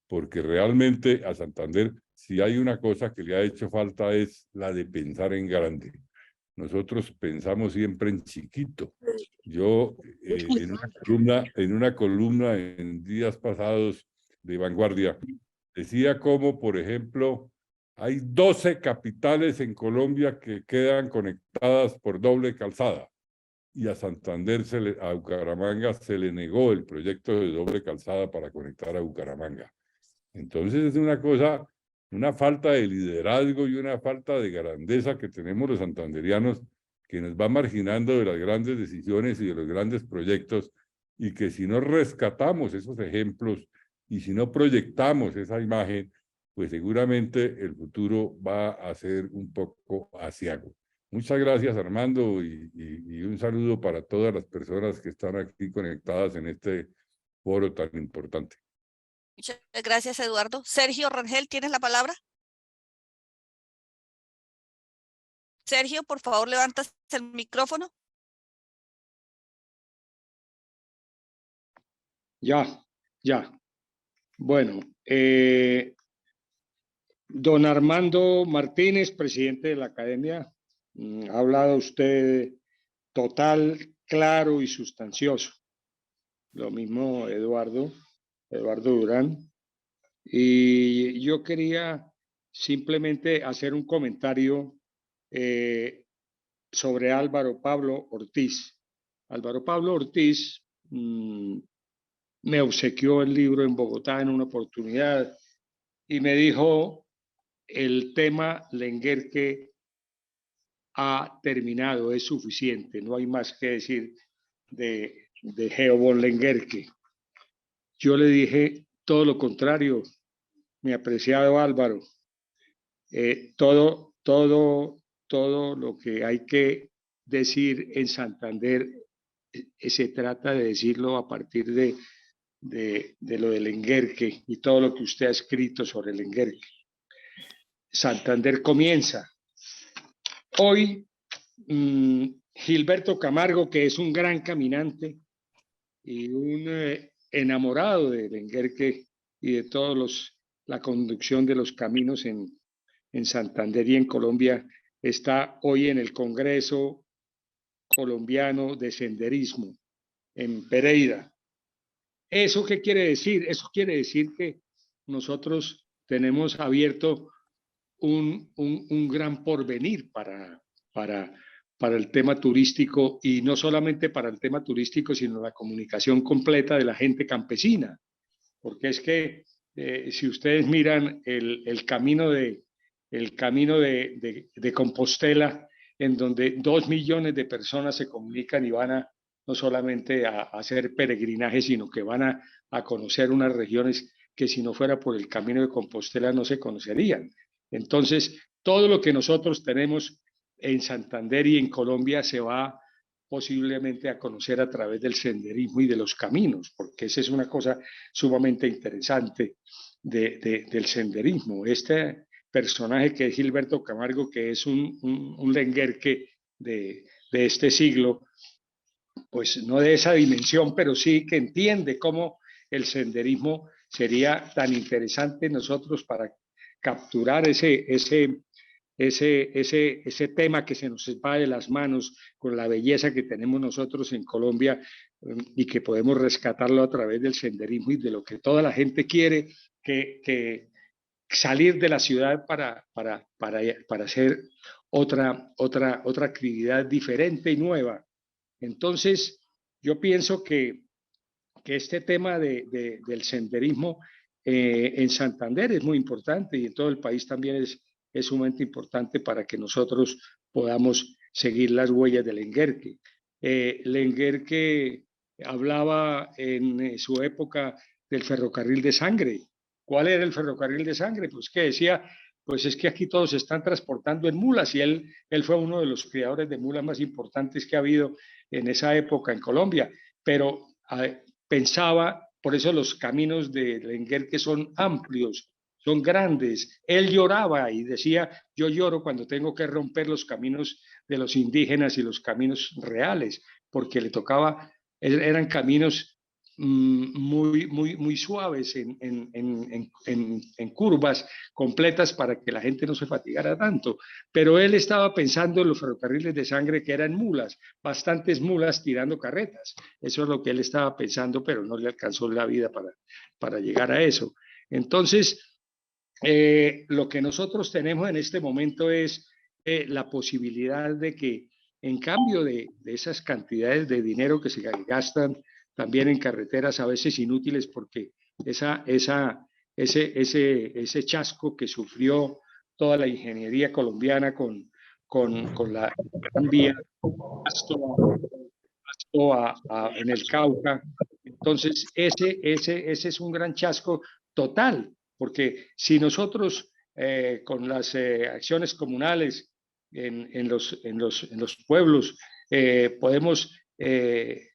porque realmente a Santander, si hay una cosa que le ha hecho falta es la de pensar en grande. Nosotros pensamos siempre en chiquito. Yo en una columna en días pasados de Vanguardia decía como, por ejemplo, hay 12 capitales en Colombia que quedan conectadas por doble calzada y a Santander, a Bucaramanga se le negó el proyecto de doble calzada para conectar a Bucaramanga. Entonces es una cosa, una falta de liderazgo y una falta de grandeza que tenemos los santanderianos que nos va marginando de las grandes decisiones y de los grandes proyectos y que si no rescatamos esos ejemplos y si no proyectamos esa imagen, pues seguramente el futuro va a ser un poco aciago. Muchas gracias, Armando, y un saludo para todas las personas que están aquí conectadas en este foro tan importante. Muchas gracias, Eduardo. Sergio Rangel, ¿tienes la palabra? Sergio, por favor, levantas el micrófono. Ya. Bueno, don Armando Martínez, presidente de la Academia, ha hablado usted total, claro y sustancioso. Lo mismo Eduardo Durán. Y yo quería simplemente hacer un comentario sobre Álvaro Pablo Ortiz. Álvaro Pablo Ortiz me obsequió el libro en Bogotá en una oportunidad y me dijo, el tema Lenguerque ha terminado, es suficiente, no hay más que decir de Geo von Lenguerque. Yo le dije todo lo contrario, mi apreciado Álvaro. Todo lo que hay que decir en Santander se trata de decirlo a partir de lo del Lenguerque y todo lo que usted ha escrito sobre el Lenguerque. Santander comienza. Hoy, Gilberto Camargo, que es un gran caminante y un enamorado de Lenguerque y de todos la conducción de los caminos en Santander y en Colombia, está hoy en el Congreso Colombiano de Senderismo en Pereira. ¿Eso qué quiere decir? Eso quiere decir que nosotros tenemos abierto un gran porvenir para el tema turístico y no solamente para el tema turístico, sino la comunicación completa de la gente campesina. Porque es que si ustedes miran el camino de Compostela, en donde 2 millones de personas se comunican y van no solamente a hacer peregrinaje, sino que van a conocer unas regiones que si no fuera por el camino de Compostela no se conocerían. Entonces, todo lo que nosotros tenemos en Santander y en Colombia se va posiblemente a conocer a través del senderismo y de los caminos, porque esa es una cosa sumamente interesante del senderismo. Este personaje que es Gilberto Camargo, que es un lenguerque de este siglo, pues no de esa dimensión, pero sí que entiende cómo el senderismo sería tan interesante nosotros para capturar ese tema que se nos va de las manos con la belleza que tenemos nosotros en Colombia y que podemos rescatarlo a través del senderismo y de lo que toda la gente quiere, que salir de la ciudad para hacer otra actividad diferente y nueva. Entonces, yo pienso que este tema del senderismo en Santander es muy importante y en todo el país también es sumamente importante para que nosotros podamos seguir las huellas del Lenguerque. Lenguerque hablaba en su época del ferrocarril de sangre. ¿Cuál era el ferrocarril de sangre? Pues que decía, pues es que aquí todos se están transportando en mulas y él fue uno de los criadores de mulas más importantes que ha habido en esa época en Colombia, pero pensaba, por eso los caminos de Lenguerque son amplios, son grandes. Él lloraba y decía, yo lloro cuando tengo que romper los caminos de los indígenas y los caminos reales, porque le tocaba, eran caminos muy suaves en curvas completas para que la gente no se fatigara tanto. Pero él estaba pensando en los ferrocarriles de sangre que eran mulas, bastantes mulas tirando carretas. Eso es lo que él estaba pensando, pero no le alcanzó la vida para llegar a eso. Entonces, lo que nosotros tenemos en este momento es la posibilidad de que, en cambio de esas cantidades de dinero que se gastan también en carreteras a veces inútiles, porque ese chasco que sufrió toda la ingeniería colombiana con la Gran Vía en el Cauca. Entonces, ese es un gran chasco total, porque si nosotros con las acciones comunales en los pueblos podemos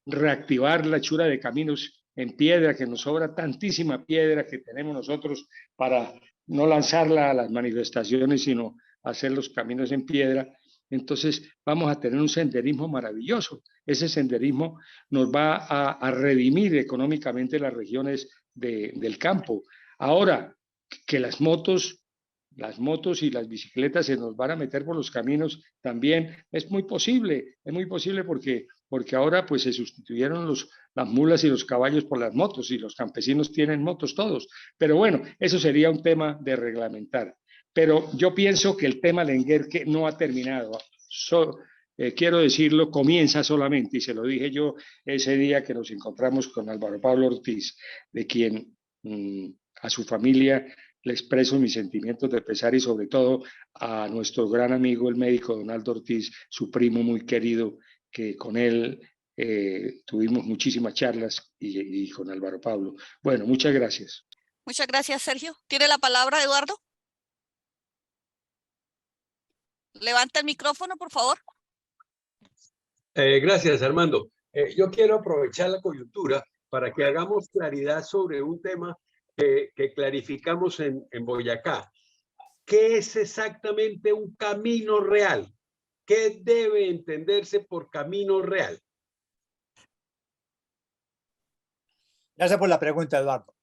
reactivar la hechura de caminos en piedra, que nos sobra tantísima piedra que tenemos nosotros para no lanzarla a las manifestaciones, sino hacer los caminos en piedra, entonces vamos a tener un senderismo maravilloso. Ese senderismo nos va a redimir económicamente las regiones del campo. Ahora, que las motos y las bicicletas se nos van a meter por los caminos también es muy posible porque ahora pues se sustituyeron las mulas y los caballos por las motos y los campesinos tienen motos todos. Pero bueno, eso sería un tema de reglamentar. Pero yo pienso que el tema Lenguerque no ha terminado. Quiero decirlo, comienza solamente, y se lo dije yo ese día que nos encontramos con Álvaro Pablo Ortiz, de quien a su familia le expreso mis sentimientos de pesar y sobre todo a nuestro gran amigo, el médico Donaldo Ortiz, su primo muy querido, que con él tuvimos muchísimas charlas y con Álvaro Pablo. Bueno, muchas gracias. Muchas gracias, Sergio. ¿Tiene la palabra, Eduardo? Levanta el micrófono, por favor. Gracias, Armando. Yo quiero aprovechar la coyuntura para que hagamos claridad sobre un tema que clarificamos en Boyacá. ¿Qué es exactamente un camino real? ¿Qué debe entenderse por camino real? Gracias por la pregunta, Eduardo.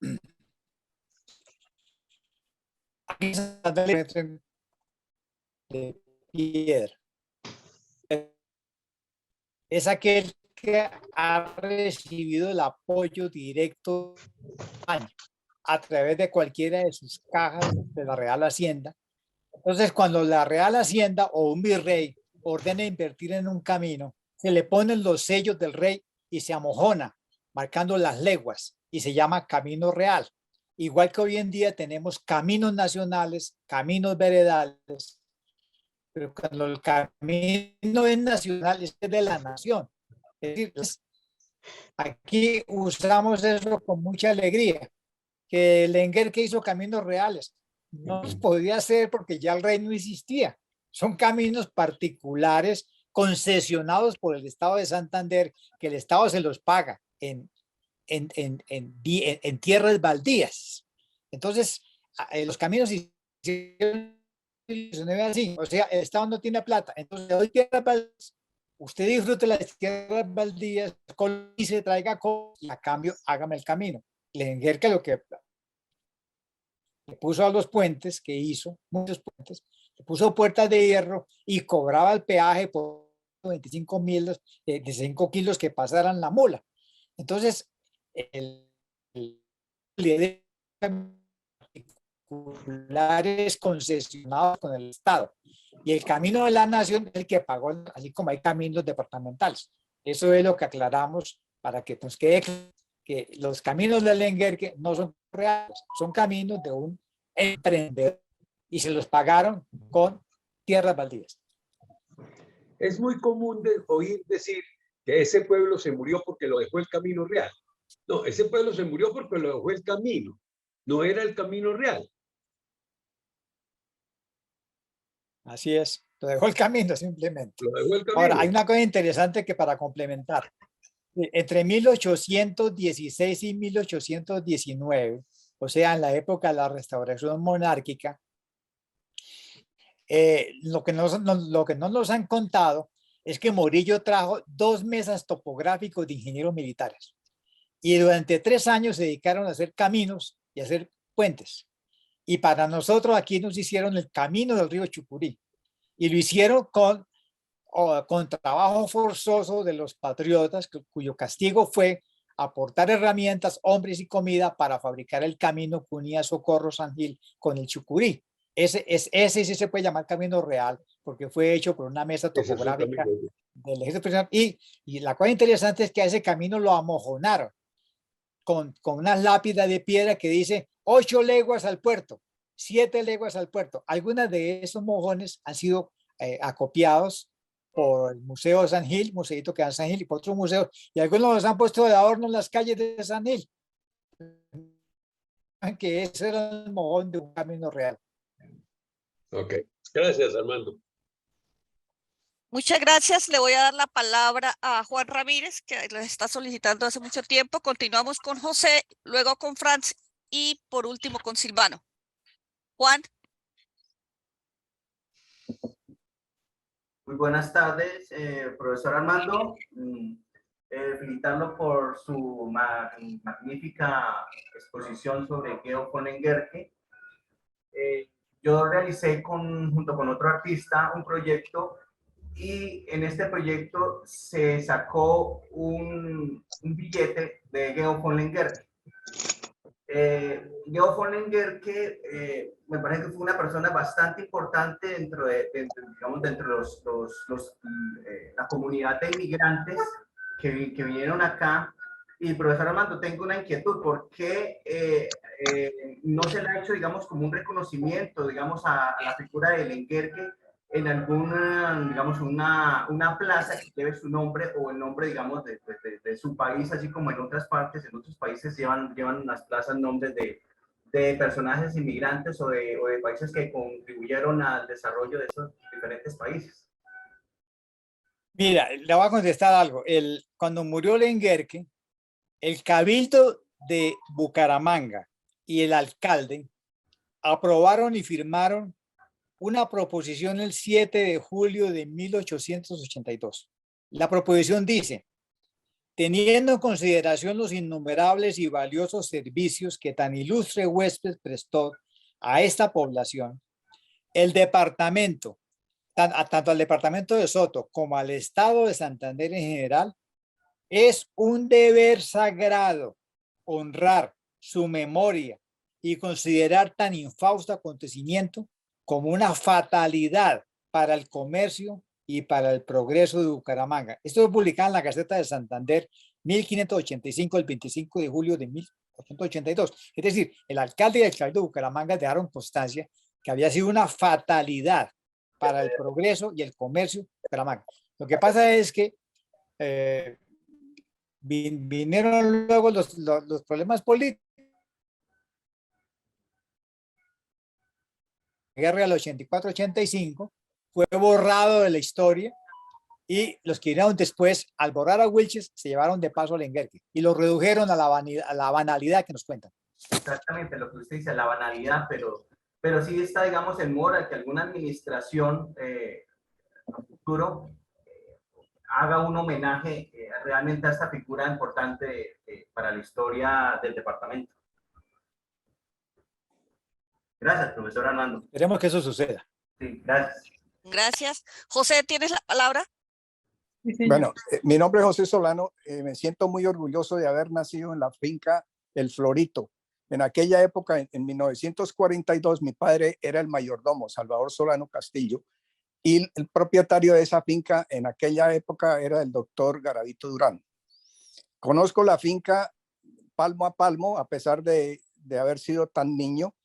Aquí de piedra. Es aquel que ha recibido el apoyo directo a través de cualquiera de sus cajas de la Real Hacienda. Entonces, cuando la Real Hacienda o un virrey ordena invertir en un camino, se le ponen los sellos del rey y se amojona, marcando las leguas, y se llama camino real. Igual que hoy en día tenemos caminos nacionales, caminos veredales, pero cuando el camino es nacional, es de la nación. Es decir, aquí usamos eso con mucha alegría, que Lenguerque hizo caminos reales. No los podía hacer porque ya el rey no existía. Son caminos particulares concesionados por el Estado de Santander, que el Estado se los paga en tierras baldías. Entonces, los caminos hicieron así, o sea, el Estado no tiene plata, entonces le doy tierras baldías, usted disfrute las tierras baldías, y se traiga cosas, y a cambio hágame el camino. Lenguerque lo que le puso a los puentes que hizo, muchos puentes, le puso puertas de hierro y cobraba el peaje por 25.000 de 5 kilos que pasaran la mula. Entonces, el particulares concesionados con el Estado y el camino de la nación es el que pagó, así como hay caminos departamentales. Eso es lo que aclaramos para que nos quede claro que los caminos de Lenguerque no son reales, son caminos de un emprendedor y se los pagaron con tierras baldías. Es muy común oír decir que ese pueblo se murió porque lo dejó el camino real. No, ese pueblo se murió porque lo dejó el camino, no era el camino real. Así es, lo dejó el camino simplemente. Lo dejó el camino. Ahora, hay una cosa interesante que para complementar. Entre 1816 y 1819, o sea, en la época de la restauración monárquica, lo que no nos han contado es que Morillo trajo 2 mesas topográficos de ingenieros militares y durante 3 años se dedicaron a hacer caminos y a hacer puentes. Y para nosotros aquí nos hicieron el camino del río Chucurí y lo hicieron con trabajo forzoso de los patriotas, cuyo castigo fue aportar herramientas, hombres y comida para fabricar el camino que unía Socorro San Gil con el Chucurí. Ese sí se puede llamar camino real, porque fue hecho por una mesa topográfica del ejército. Y la cosa interesante es que a ese camino lo amojonaron con una lápida de piedra que dice 8 leguas al puerto, 7 leguas al puerto. Algunas de esos mojones han sido acopiados por el Museo de San Gil, museito que da en San Gil, y por otros museos, y algunos los han puesto de adorno en las calles de San Gil, que ese era el mojón de un camino real. Ok, gracias, Armando. Muchas gracias. Le voy a dar la palabra a Juan Ramírez, que les está solicitando hace mucho tiempo. Continuamos con José, luego con Franz y por último con Silvano. Juan. Muy buenas tardes, profesor Armando. Felicitarlo por su magnífica exposición sobre Georg von Lengerke. Yo realicé junto con otro artista un proyecto y en este proyecto se sacó un billete de Georg von Lengerke. Georg von Lengerke me parece que fue una persona bastante importante dentro de la comunidad de inmigrantes que vinieron acá. Y profesor Armando, tengo una inquietud, ¿por qué no se le ha hecho, digamos, como un reconocimiento, digamos, a la figura de Lengerke en alguna, digamos, una plaza que lleve su nombre o el nombre, digamos, de su país, así como en otras partes, en otros países llevan las plazas nombres de personajes inmigrantes o de países que contribuyeron al desarrollo de esos diferentes países? Mira, le voy a contestar algo. Cuando murió Lengerke, el Cabildo de Bucaramanga y el alcalde aprobaron y firmaron una proposición el 7 de julio de 1882. La proposición dice: teniendo en consideración los innumerables y valiosos servicios que tan ilustre huésped prestó a esta población, el departamento, tanto al departamento de Soto como al estado de Santander en general, es un deber sagrado honrar su memoria y considerar tan infausto acontecimiento como una fatalidad para el comercio y para el progreso de Bucaramanga. Esto fue publicado en la Gaceta de Santander 1585, el 25 de julio de 1882. Es decir, el alcalde y el alcalde de Bucaramanga dejaron constancia que había sido una fatalidad para el progreso y el comercio de Bucaramanga. Lo que pasa es que vinieron luego los problemas políticos. La guerra del 84-85 fue borrado de la historia y los que vinieron después, al borrar a Wilches, se llevaron de paso a Lengerke y lo redujeron a la banalidad que nos cuentan. Exactamente lo que usted dice, la banalidad, pero sí está, digamos, en mora que alguna administración a futuro haga un homenaje realmente a esta figura importante para la historia del departamento. Gracias, profesor Armando. Queremos que eso suceda. Sí, gracias. Gracias. José, ¿tienes la palabra? Bueno, mi nombre es José Solano. Me siento muy orgulloso de haber nacido en la finca El Florito. En aquella época, en 1942, mi padre era el mayordomo, Salvador Solano Castillo, y el propietario de esa finca en aquella época era el doctor Garavito Durán. Conozco la finca palmo a palmo, a pesar de haber sido tan niño,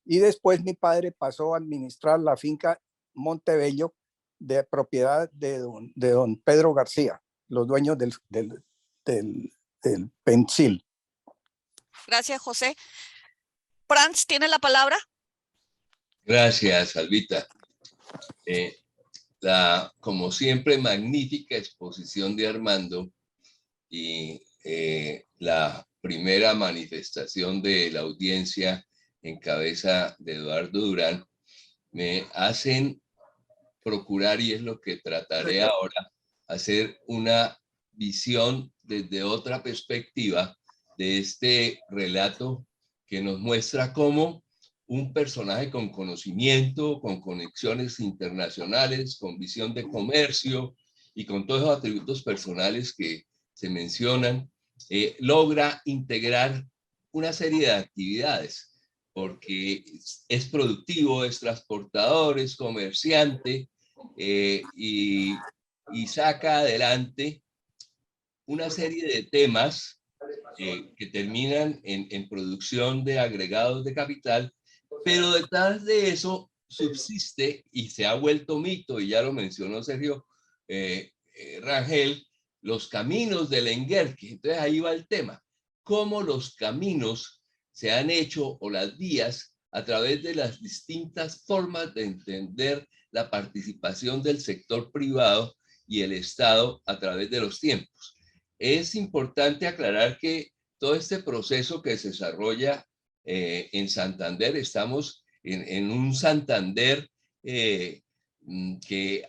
y después mi padre pasó a administrar la finca Montebello, de propiedad de don Pedro García, los dueños del Pensil. Gracias, José. Franz, ¿tiene la palabra? Gracias, Albita. Como siempre, magnífica exposición de Armando y la primera manifestación de la audiencia en cabeza de Eduardo Durán, me hacen procurar, y es lo que trataré ahora, hacer una visión desde otra perspectiva de este relato que nos muestra cómo un personaje con conocimiento, con conexiones internacionales, con visión de comercio y con todos los atributos personales que se mencionan, logra integrar una serie de actividades, porque es productivo, es transportador, es comerciante, y saca adelante una serie de temas que terminan en producción de agregados de capital, pero detrás de eso subsiste y se ha vuelto mito, y ya lo mencionó Sergio Rangel, los caminos del Enguerque. Entonces ahí va el tema, cómo los caminos se han hecho, o las vías, a través de las distintas formas de entender la participación del sector privado y el Estado a través de los tiempos. Es importante aclarar que todo este proceso que se desarrolla en Santander, estamos en un Santander que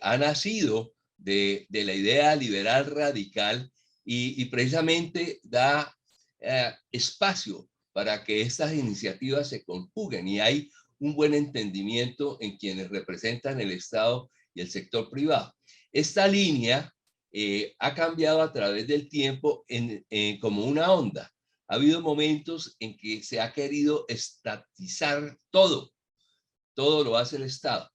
ha nacido de la idea liberal radical y precisamente da espacio para que estas iniciativas se conjuguen, y hay un buen entendimiento en quienes representan el Estado y el sector privado. Esta línea ha cambiado a través del tiempo como una onda. Ha habido momentos en que se ha querido estatizar todo lo hace el Estado.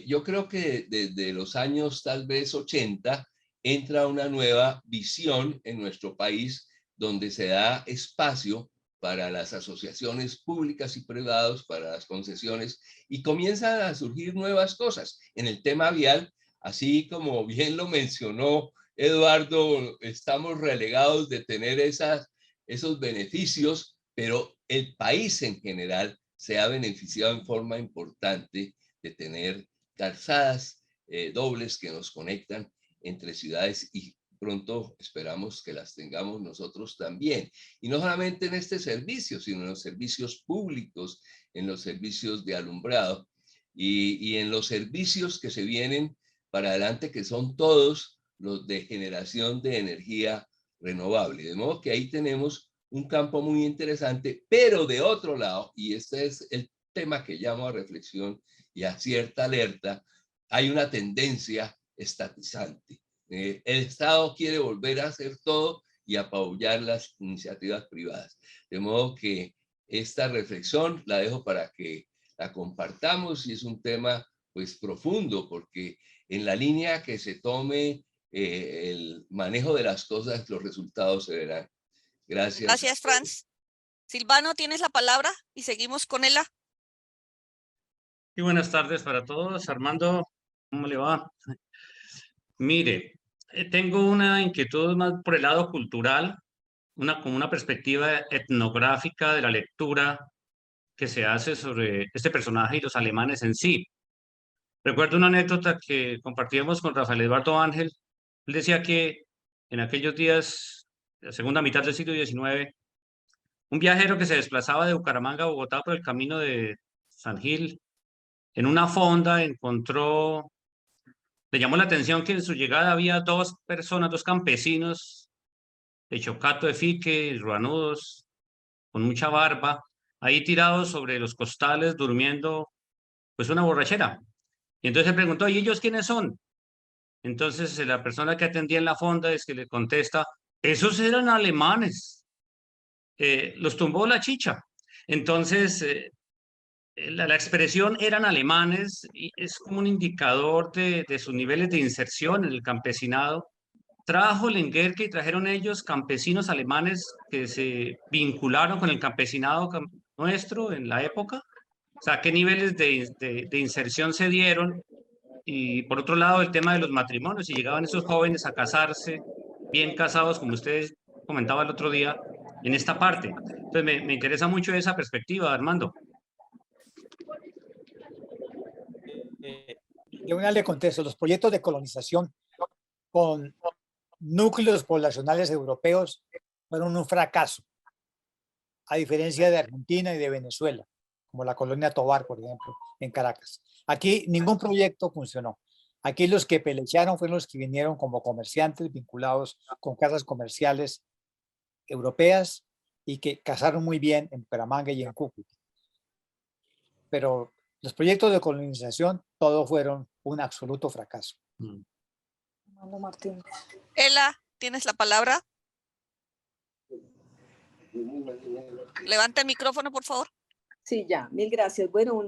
Yo creo que desde los años tal vez 80 entra una nueva visión en nuestro país, donde se da espacio para las asociaciones públicas y privadas, para las concesiones, y comienzan a surgir nuevas cosas. En el tema vial, así como bien lo mencionó Eduardo, estamos relegados de tener esos beneficios, pero el país en general se ha beneficiado en forma importante de tener calzadas dobles que nos conectan entre ciudades, y pronto esperamos que las tengamos nosotros también. Y no solamente en este servicio, sino en los servicios públicos, en los servicios de alumbrado y en los servicios que se vienen para adelante, que son todos los de generación de energía renovable. De modo que ahí tenemos un campo muy interesante, pero de otro lado, y este es el tema que llamo a reflexión y a cierta alerta, hay una tendencia estatizante. El Estado quiere volver a hacer todo y apabullar las iniciativas privadas. De modo que esta reflexión la dejo para que la compartamos, y es un tema pues profundo, porque en la línea que se tome el manejo de las cosas, los resultados se verán. Gracias. Gracias, Franz. Silvano, tienes la palabra y seguimos con ella. Y buenas tardes para todos. Armando, ¿cómo le va? Mire, tengo una inquietud más por el lado cultural, como una perspectiva etnográfica de la lectura que se hace sobre este personaje y los alemanes en sí. Recuerdo una anécdota que compartíamos con Rafael Eduardo Ángel. Él decía que en aquellos días, la segunda mitad del siglo XIX, un viajero que se desplazaba de Bucaramanga a Bogotá por el camino de San Gil, en una fonda encontró, le llamó la atención que en su llegada había dos campesinos de Chocato de Fique, ruanudos, con mucha barba, ahí tirados sobre los costales, durmiendo pues una borrachera. Y entonces se preguntó, ¿y ellos quiénes son? Entonces la persona que atendía en la fonda es que le contesta, esos eran alemanes, los tumbó la chicha. Entonces la expresión eran alemanes y es como un indicador de sus niveles de inserción en el campesinado. Trajo Lenguerque y trajeron ellos campesinos alemanes que se vincularon con el campesinado nuestro en la época. O sea, qué niveles de inserción se dieron. Y por otro lado, el tema de los matrimonios, si llegaban esos jóvenes a casarse, bien casados, como ustedes comentaban el otro día, en esta parte. Entonces me interesa mucho esa perspectiva, Armando. De una le contesto, los proyectos de colonización con núcleos poblacionales europeos fueron un fracaso. a diferencia de Argentina y de Venezuela, como la colonia Tovar, por ejemplo, en Caracas. Aquí ningún proyecto funcionó. Aquí los que pelearon fueron los que vinieron como comerciantes vinculados con casas comerciales europeas y que casaron muy bien en Bucaramanga y en Cúcuta. Pero los proyectos de colonización todos fueron un absoluto fracaso. Martín. Ela, ¿tienes la palabra? Levanta el micrófono, por favor. Sí, ya, mil gracias. Bueno,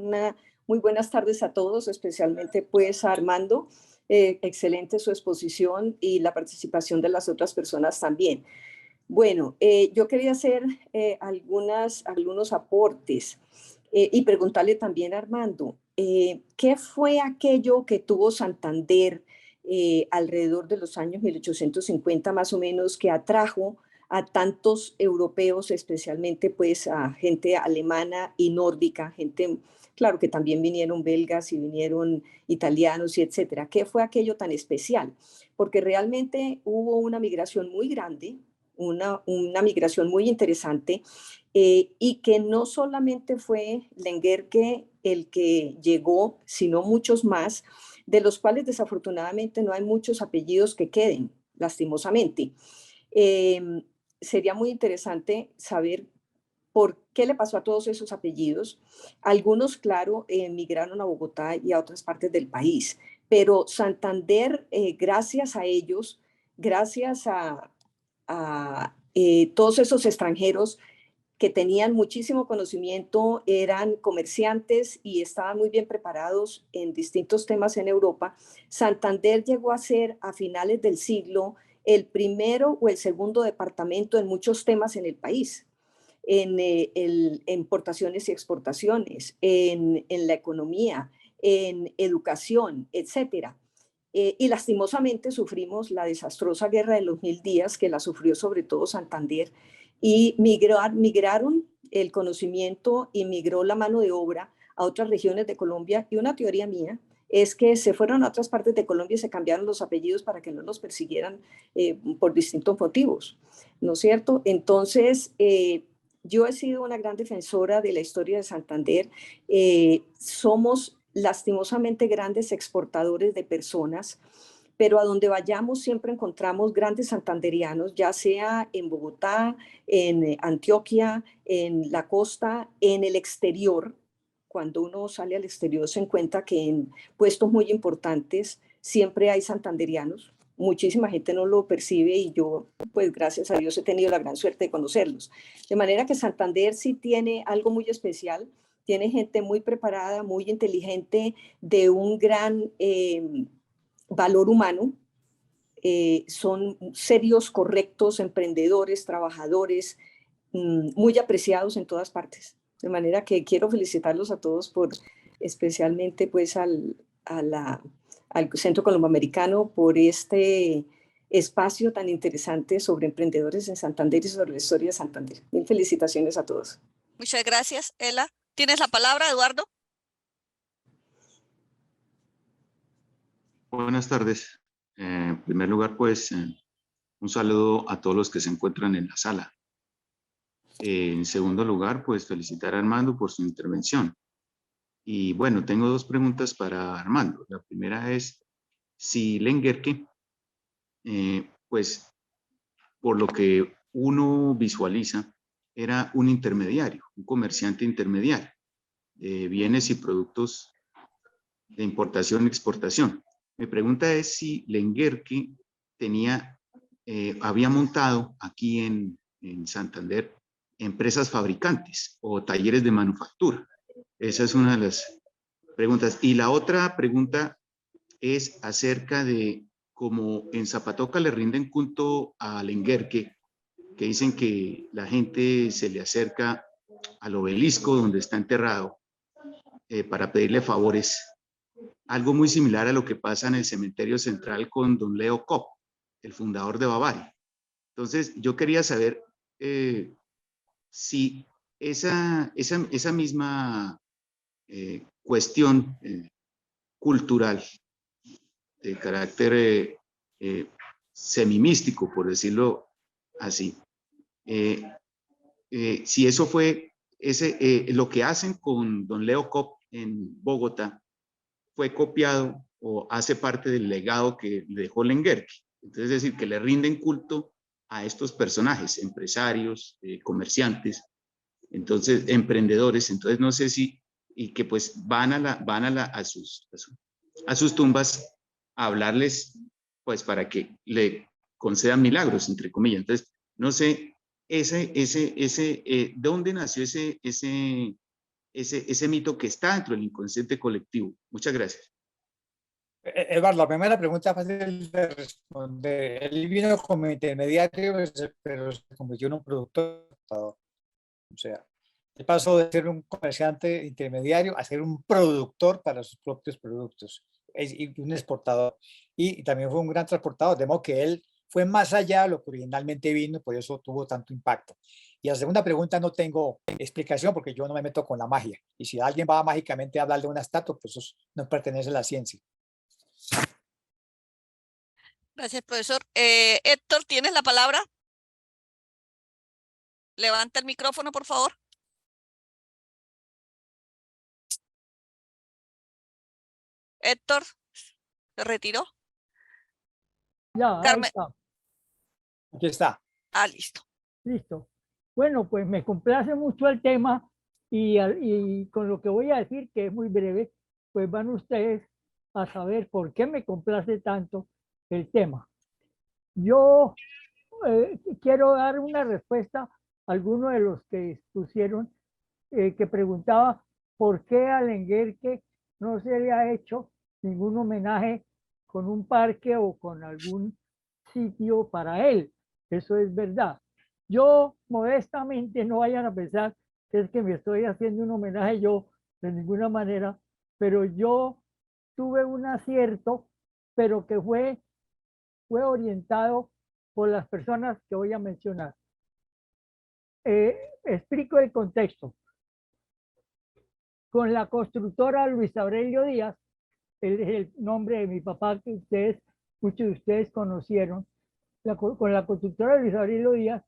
muy buenas tardes a todos, especialmente pues a Armando. Excelente su exposición y la participación de las otras personas también. Bueno, yo quería hacer algunos aportes y preguntarle también a Armando, ¿qué fue aquello que tuvo Santander alrededor de los años 1850 más o menos que atrajo a tantos europeos, especialmente pues a gente alemana y nórdica, gente, claro que también vinieron belgas y vinieron italianos y etcétera? ¿Qué fue aquello tan especial? Porque realmente hubo una migración muy grande, una migración muy interesante, y que no solamente fue Lenguerque el que llegó, sino muchos más, de los cuales desafortunadamente no hay muchos apellidos que queden, lastimosamente. Sería muy interesante saber por qué le pasó a todos esos apellidos. Algunos, claro, emigraron a Bogotá y a otras partes del país, pero Santander, gracias a ellos, gracias a todos esos extranjeros que tenían muchísimo conocimiento, eran comerciantes y estaban muy bien preparados en distintos temas en Europa, Santander llegó a ser a finales del siglo el primero o el segundo departamento en muchos temas en el país, en importaciones y exportaciones, en la economía, en educación, etcétera. Y lastimosamente sufrimos la desastrosa guerra de los 1000 días, que la sufrió sobre todo Santander, y migraron el conocimiento y migró la mano de obra a otras regiones de Colombia. Y una teoría mía es que se fueron a otras partes de Colombia y se cambiaron los apellidos para que no los persiguieran por distintos motivos, ¿no es cierto? Entonces, yo he sido una gran defensora de la historia de Santander. Somos lastimosamente grandes exportadores de personas, pero a donde vayamos siempre encontramos grandes santanderianos, ya sea en Bogotá, en Antioquia, en la costa, en el exterior. Cuando uno sale al exterior se encuentra que en puestos muy importantes siempre hay santanderianos. Muchísima gente no lo percibe y yo, pues gracias a Dios, he tenido la gran suerte de conocerlos. De manera que Santander sí tiene algo muy especial, tiene gente muy preparada, muy inteligente, de un gran valor humano. Son serios, correctos, emprendedores, trabajadores, muy apreciados en todas partes. De manera que quiero felicitarlos a todos por, especialmente pues al Centro Colomboamericano por este espacio tan interesante sobre emprendedores en Santander y sobre la historia de Santander. Mil felicitaciones a todos. Muchas gracias, Ela. ¿Tienes la palabra, Eduardo? Buenas tardes. En primer lugar, pues, un saludo a todos los que se encuentran en la sala. En segundo lugar, pues, felicitar a Armando por su intervención. Y bueno, tengo dos preguntas para Armando. La primera es si Lenguerque, pues, por lo que uno visualiza, era un intermediario, un comerciante intermediario de bienes y productos de importación y exportación. Mi pregunta es si Lenguerque había montado aquí en Santander empresas fabricantes o talleres de manufactura. Esa es una de las preguntas. Y la otra pregunta es acerca de cómo en Zapatoca le rinden culto a Lenguerque, que dicen que la gente se le acerca al obelisco donde está enterrado para pedirle favores. Algo muy similar a lo que pasa en el cementerio central con don Leo Kopp, el fundador de Bavaria. Entonces, yo quería saber si esa misma cuestión cultural de carácter semimístico, por decirlo así, si eso fue lo que hacen con don Leo Kopp en Bogotá, fue copiado o hace parte del legado que le dejó Lenguerque. Entonces, es decir, que le rinden culto a estos personajes, empresarios, comerciantes, entonces, emprendedores. Entonces, no sé si, y que pues van a sus tumbas a hablarles, pues para que le concedan milagros, entre comillas. Entonces, no sé, ¿de dónde nació ese mito que está dentro del inconsciente colectivo? Muchas gracias. Eduardo, la primera pregunta es fácil de responder. Él vino como intermediario, pero se convirtió en un productor. O sea, él pasó de ser un comerciante intermediario a ser un productor para sus propios productos y un exportador. Y también fue un gran transportador, de modo que él fue más allá de lo que originalmente vino, por eso tuvo tanto impacto. Y a la segunda pregunta no tengo explicación porque yo no me meto con la magia. Y si alguien va mágicamente a hablar de una estatua, pues eso no pertenece a la ciencia. Gracias, profesor. Héctor, ¿tienes la palabra? Levanta el micrófono, por favor. Héctor, ¿se retiró? Ya, ahí está. Aquí está. Ah, listo. Listo. Bueno, pues me complace mucho el tema y con lo que voy a decir, que es muy breve, pues van ustedes a saber por qué me complace tanto el tema. Yo quiero dar una respuesta a algunos de los que expusieron, que preguntaba por qué a Lenguerque no se le ha hecho ningún homenaje con un parque o con algún sitio para él. Eso es verdad. Yo modestamente, no vayan a pensar que es que me estoy haciendo un homenaje yo de ninguna manera, pero yo tuve un acierto, pero que fue orientado por las personas que voy a mencionar. Explico el contexto. Con la constructora Luis Aurelio Díaz, el nombre de mi papá que muchos de ustedes conocieron, con la constructora Luis Aurelio Díaz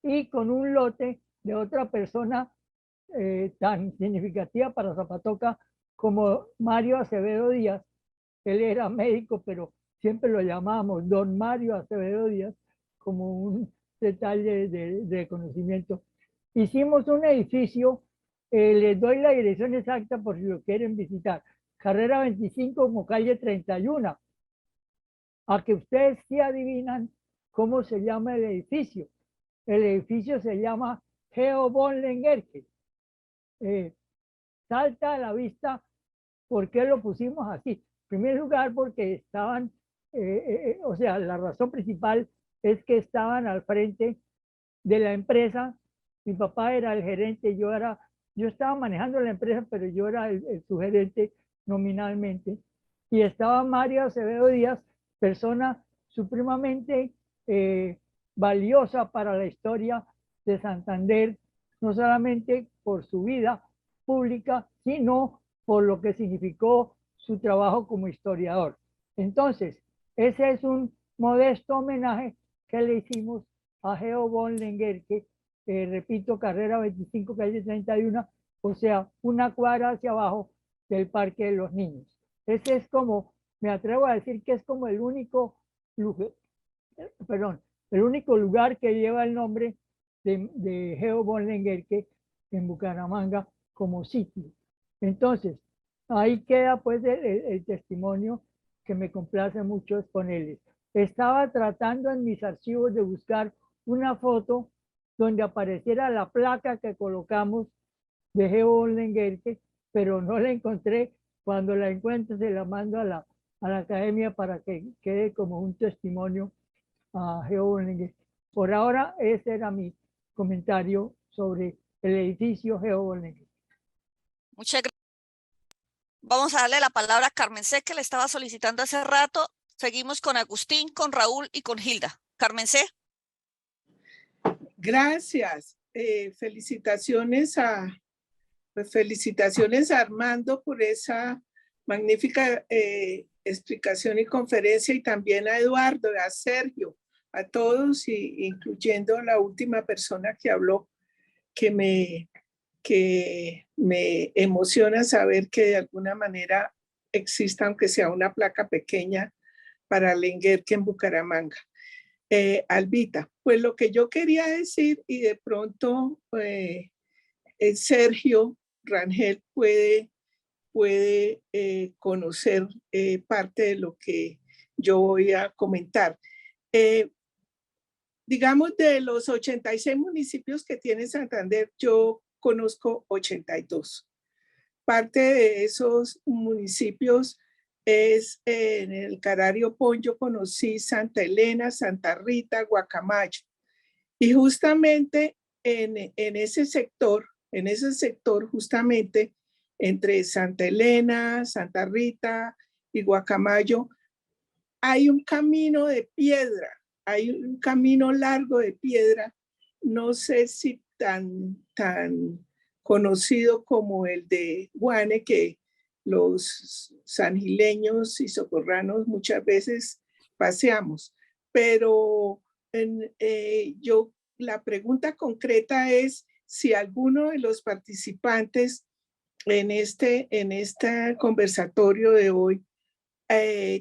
y con un lote de otra persona tan significativa para Zapatoca como Mario Acevedo Díaz. Él era médico, pero siempre lo llamábamos don Mario Acevedo Díaz, como un detalle de conocimiento. Hicimos un edificio, les doy la dirección exacta por si lo quieren visitar, carrera 25 como calle 31, a que ustedes sí adivinan cómo se llama el edificio. El edificio se llama Geo von Lenguerque. Salta a la vista, ¿por qué lo pusimos así? En primer lugar, porque estaban, o sea, la razón principal es que estaban al frente de la empresa. Mi papá era el gerente, yo estaba manejando la empresa, pero yo era su gerente nominalmente. Y estaba Mario Acevedo Díaz, persona supremamente valiosa para la historia de Santander, no solamente por su vida pública, sino por lo que significó su trabajo como historiador. Entonces, ese es un modesto homenaje que le hicimos a Geo von Lenguerque, repito, carrera 25, calle 31, o sea, una cuadra hacia abajo del Parque de los Niños. Ese es como, me atrevo a decir que es como el único lugar que lleva el nombre de Geo von Lenguerque en Bucaramanga como sitio. Entonces, ahí queda pues el testimonio que me complace mucho exponerles. Estaba tratando en mis archivos de buscar una foto donde apareciera la placa que colocamos de Geo von Lenguerque, pero no la encontré. Cuando la encuentre se la mando a la academia para que quede como un testimonio a Geo von Lenguerque. Por ahora ese era mi comentario sobre el edificio Geo von Lenguerque. Muchas gracias. Vamos a darle la palabra a Carmen C, que le estaba solicitando hace rato. Seguimos con Agustín, con Raúl y con Hilda. Carmen C. Gracias. Felicitaciones a Armando por esa magnífica explicación y conferencia, y también a Eduardo, a Sergio, a todos, incluyendo la última persona que habló. que me emociona saber que de alguna manera exista, aunque sea una placa pequeña, para Lenguerque en Bucaramanga. Albita, pues lo que yo quería decir, y de pronto Sergio Rangel puede conocer parte de lo que yo voy a comentar. Digamos, de los 86 municipios que tiene Santander, yo conozco 82. Parte de esos municipios es en el Carario Pon, yo conocí Santa Elena, Santa Rita, Guacamayo. Y justamente en ese sector justamente entre Santa Elena, Santa Rita y Guacamayo, hay un camino de piedra, hay un camino largo de piedra, no sé si tan conocido como el de Guane, que los sangileños y socorranos muchas veces paseamos. Pero la pregunta concreta es si alguno de los participantes en este conversatorio de hoy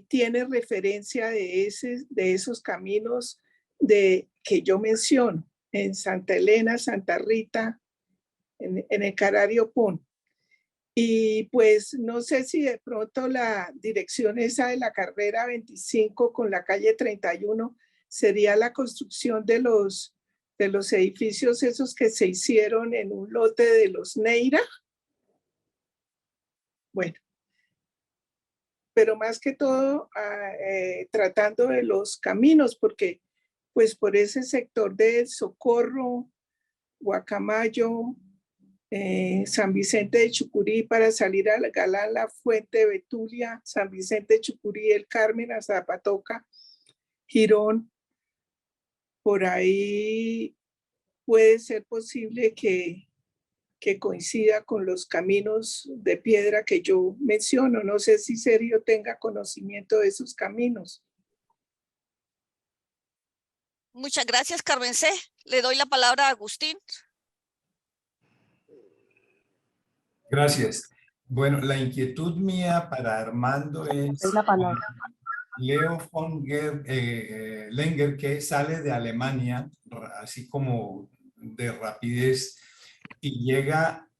tiene referencia de esos caminos que yo menciono en Santa Elena, Santa Rita, en el Carario Pon. Y pues no sé si de pronto la dirección esa de la carrera 25 con la calle 31 sería la construcción de los edificios esos que se hicieron en un lote de los Neira. Bueno, pero más que todo tratando de los caminos, porque pues por ese sector del Socorro, Guacamayo, San Vicente de Chucurí para salir a Galán, La Fuente de Betulia, San Vicente de Chucurí, El Carmen, hasta Zapatoca, Girón. Por ahí puede ser posible que coincida con los caminos de piedra que yo menciono. No sé si Sergio tenga conocimiento de esos caminos. Muchas gracias, Carmen C. Le doy la palabra a Agustín. Gracias. Bueno, la inquietud mía para Armando es Leo von Lenger, que sale de Alemania, así como de rapidez, y llega,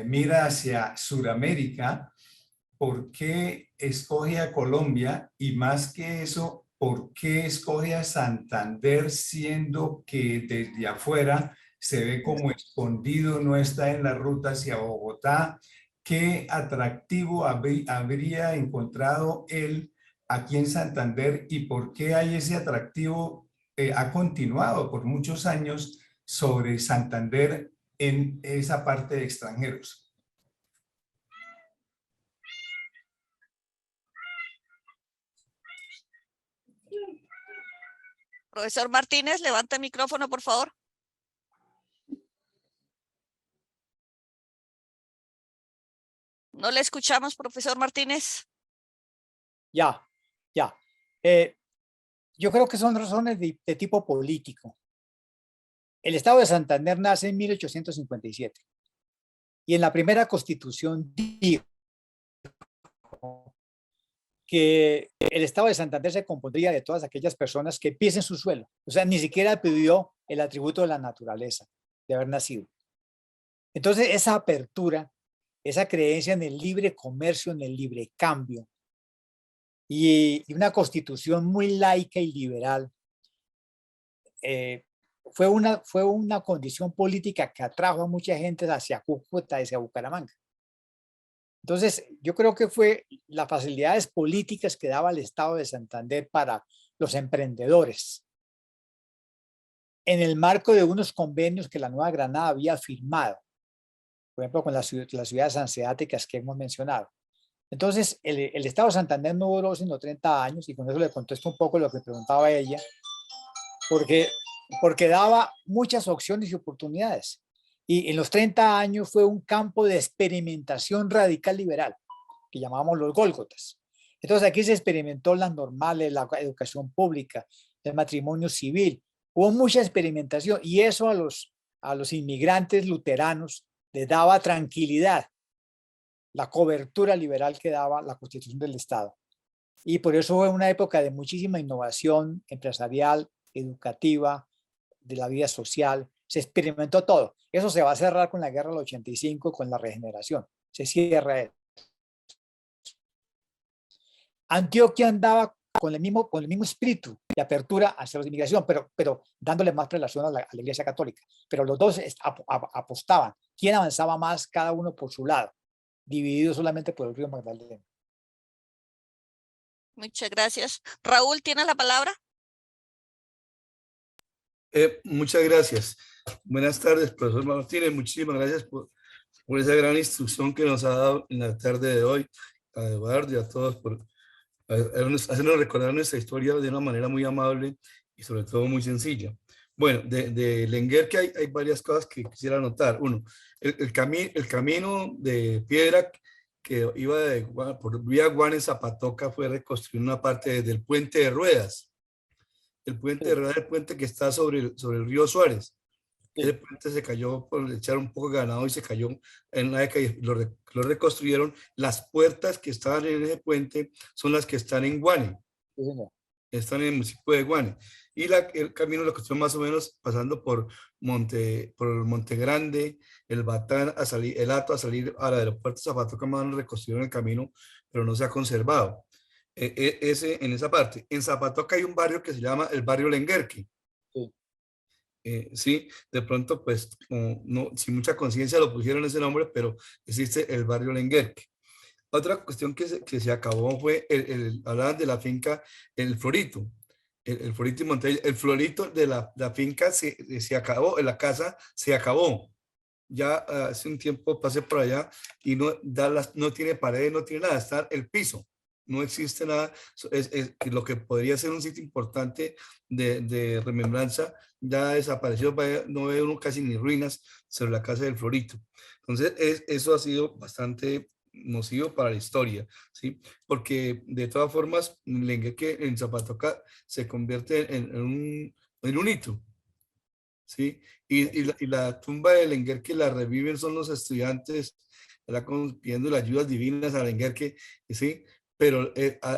mira hacia Sudamérica. ¿Por qué escoge a Colombia? Y más que eso, ¿por qué escoge a Santander, siendo que desde afuera se ve como escondido, no está en la ruta hacia Bogotá? ¿Qué atractivo habría encontrado él aquí en Santander y por qué hay ese atractivo? Ha continuado por muchos años sobre Santander en esa parte de extranjeros. Profesor Martínez, levanta el micrófono, por favor. No le escuchamos, profesor Martínez. Ya. Yo creo que son razones de tipo político. El Estado de Santander nace en 1857 y en la primera Constitución dijo que el Estado de Santander se compondría de todas aquellas personas que pisen su suelo. O sea, ni siquiera pidió el atributo de la naturaleza, de haber nacido. Entonces, esa apertura, esa creencia en el libre comercio, en el libre cambio, y una constitución muy laica y liberal, fue una condición política que atrajo a mucha gente hacia Cúcuta, hacia Bucaramanga. Entonces, yo creo que fue las facilidades políticas que daba el Estado de Santander para los emprendedores, en el marco de unos convenios que la Nueva Granada había firmado, por ejemplo, con las ciudades hanseáticas que hemos mencionado. Entonces, el Estado de Santander no duró sino 30 años, y con eso le contesto un poco lo que preguntaba ella, porque daba muchas opciones y oportunidades. Y en los 30 años fue un campo de experimentación radical liberal, que llamábamos los Gólgotas. Entonces aquí se experimentó las normales, la educación pública, el matrimonio civil. Hubo mucha experimentación y eso a a los inmigrantes luteranos les daba tranquilidad la cobertura liberal que daba la Constitución del Estado. Y por eso fue una época de muchísima innovación empresarial, educativa, de la vida social. Se experimentó todo. Eso se va a cerrar con la guerra del 85, con la regeneración. Se cierra eso. Antioquia andaba con el mismo espíritu de apertura hacia la inmigración, pero dándole más relación a la Iglesia Católica. Pero los dos apostaban. ¿Quién avanzaba más? Cada uno por su lado, dividido solamente por el río Magdalena. Muchas gracias. Raúl, ¿tienes la palabra? Muchas gracias. Buenas tardes, profesor Martínez. Muchísimas gracias por esa gran instrucción que nos ha dado en la tarde de hoy, a Eduardo y a todos por hacernos recordar nuestra historia de una manera muy amable y sobre todo muy sencilla. Bueno, de Lenguerque hay varias cosas que quisiera anotar. Uno, el camino de piedra que iba por vía Guane, Zapatoca, fue reconstruir una parte del puente de ruedas. El puente de ruedas es el puente que está sobre el río Suárez. Ese puente se cayó por echar un poco de ganado y se cayó en una década y lo reconstruyeron. Las puertas que estaban en ese puente son las que están en Guane. Están en el municipio de Guane. Y el camino lo construyó más o menos pasando por Monte Grande, el Batán, el Hato, a salir al aeropuerto Zapatoca, más reconstruyeron el camino, pero no se ha conservado. En esa parte. En Zapatoca hay un barrio que se llama el barrio Lenguerque. Sí, de pronto, pues, no, sin mucha conciencia lo pusieron ese nombre, pero existe el barrio Lenguerque. Otra cuestión que se acabó fue, hablaban de la finca El Florito. El Florito y Montello. El Florito de la finca se acabó, en la casa se acabó. Ya hace un tiempo pasé por allá y no tiene paredes, no tiene nada, está el piso. No existe nada, lo que podría ser un sitio importante de remembranza, ya desapareció, no ve uno casi ni ruinas sobre la casa del Florito. Entonces, eso ha sido bastante nocivo para la historia, ¿sí? Porque de todas formas, Lenguerque en Zapatoca se convierte en un hito, ¿sí? Y la tumba de Lenguerque la reviven son los estudiantes, pidiendo las ayudas divinas a Lenguerque, ¿sí? Pero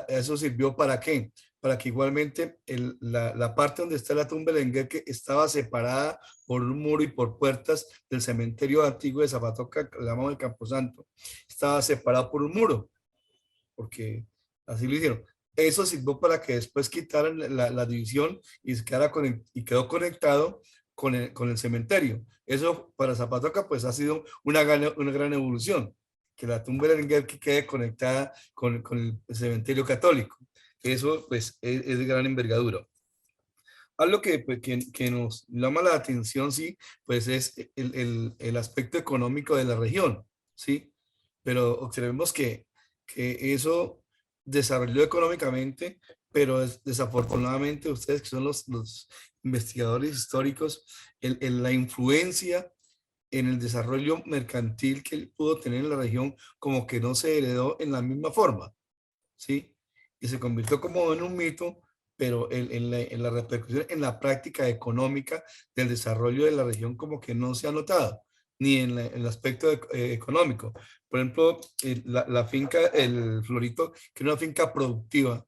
eso sirvió ¿para qué? Para que igualmente la parte donde está la tumba de Lenguerque estaba separada por un muro y por puertas del cementerio antiguo de Zapatoca, que llamamos el Camposanto. Estaba separado por un muro, porque así lo hicieron. Eso sirvió para que después quitaran la división y quedó conectado con el cementerio. Eso para Zapatoca pues ha sido una gran evolución, que la tumba de Lenguerque quede conectada con el cementerio católico. Eso pues es de gran envergadura. Algo que nos llama la atención, sí, pues es el aspecto económico de la región, sí, pero observemos que eso desarrolló económicamente, pero desafortunadamente ustedes que son los investigadores históricos, la influencia en el desarrollo mercantil que él pudo tener en la región como que no se heredó en la misma forma, ¿sí? Y se convirtió como en un mito, pero en la repercusión, en la práctica económica del desarrollo de la región como que no se ha notado, ni en el aspecto económico. Por ejemplo, la finca El Florito, que era una finca productiva,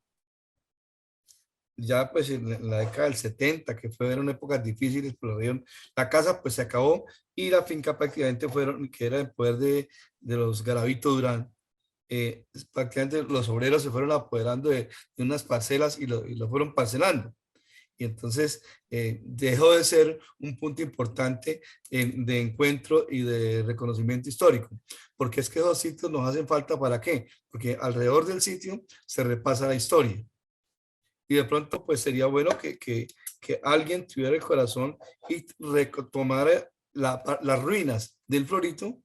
ya pues en la década del 70, que fueron épocas difíciles por la región, la casa pues se acabó y la finca prácticamente que era en poder de los Garavito Durán. Prácticamente los obreros se fueron apoderando de unas parcelas y lo fueron parcelando. Y entonces dejó de ser un punto importante de encuentro y de reconocimiento histórico. Porque es que esos sitios nos hacen falta ¿para qué? Porque alrededor del sitio se repasa la historia. Y de pronto pues sería bueno que alguien tuviera el corazón y retomara las ruinas del Florito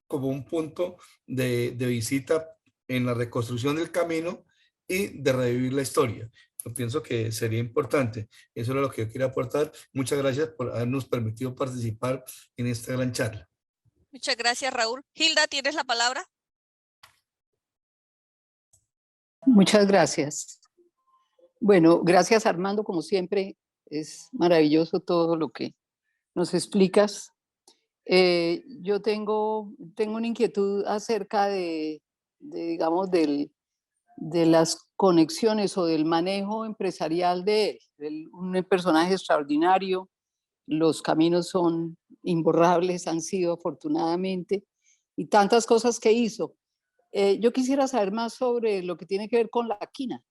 como un punto de visita en la reconstrucción del camino y de revivir la historia. Yo pienso que sería importante. Eso era lo que yo quería aportar. Muchas gracias por habernos permitido participar en esta gran charla. Muchas gracias, Raúl. Hilda, ¿tienes la palabra? Muchas gracias. Bueno, gracias Armando, como siempre. Es maravilloso todo lo que nos explicas Yo tengo una inquietud acerca digamos, de las conexiones o del manejo empresarial de él. Un personaje extraordinario, los caminos son imborrables, han sido afortunadamente, y tantas cosas que hizo. Yo quisiera saber más sobre lo que tiene que ver con la quina,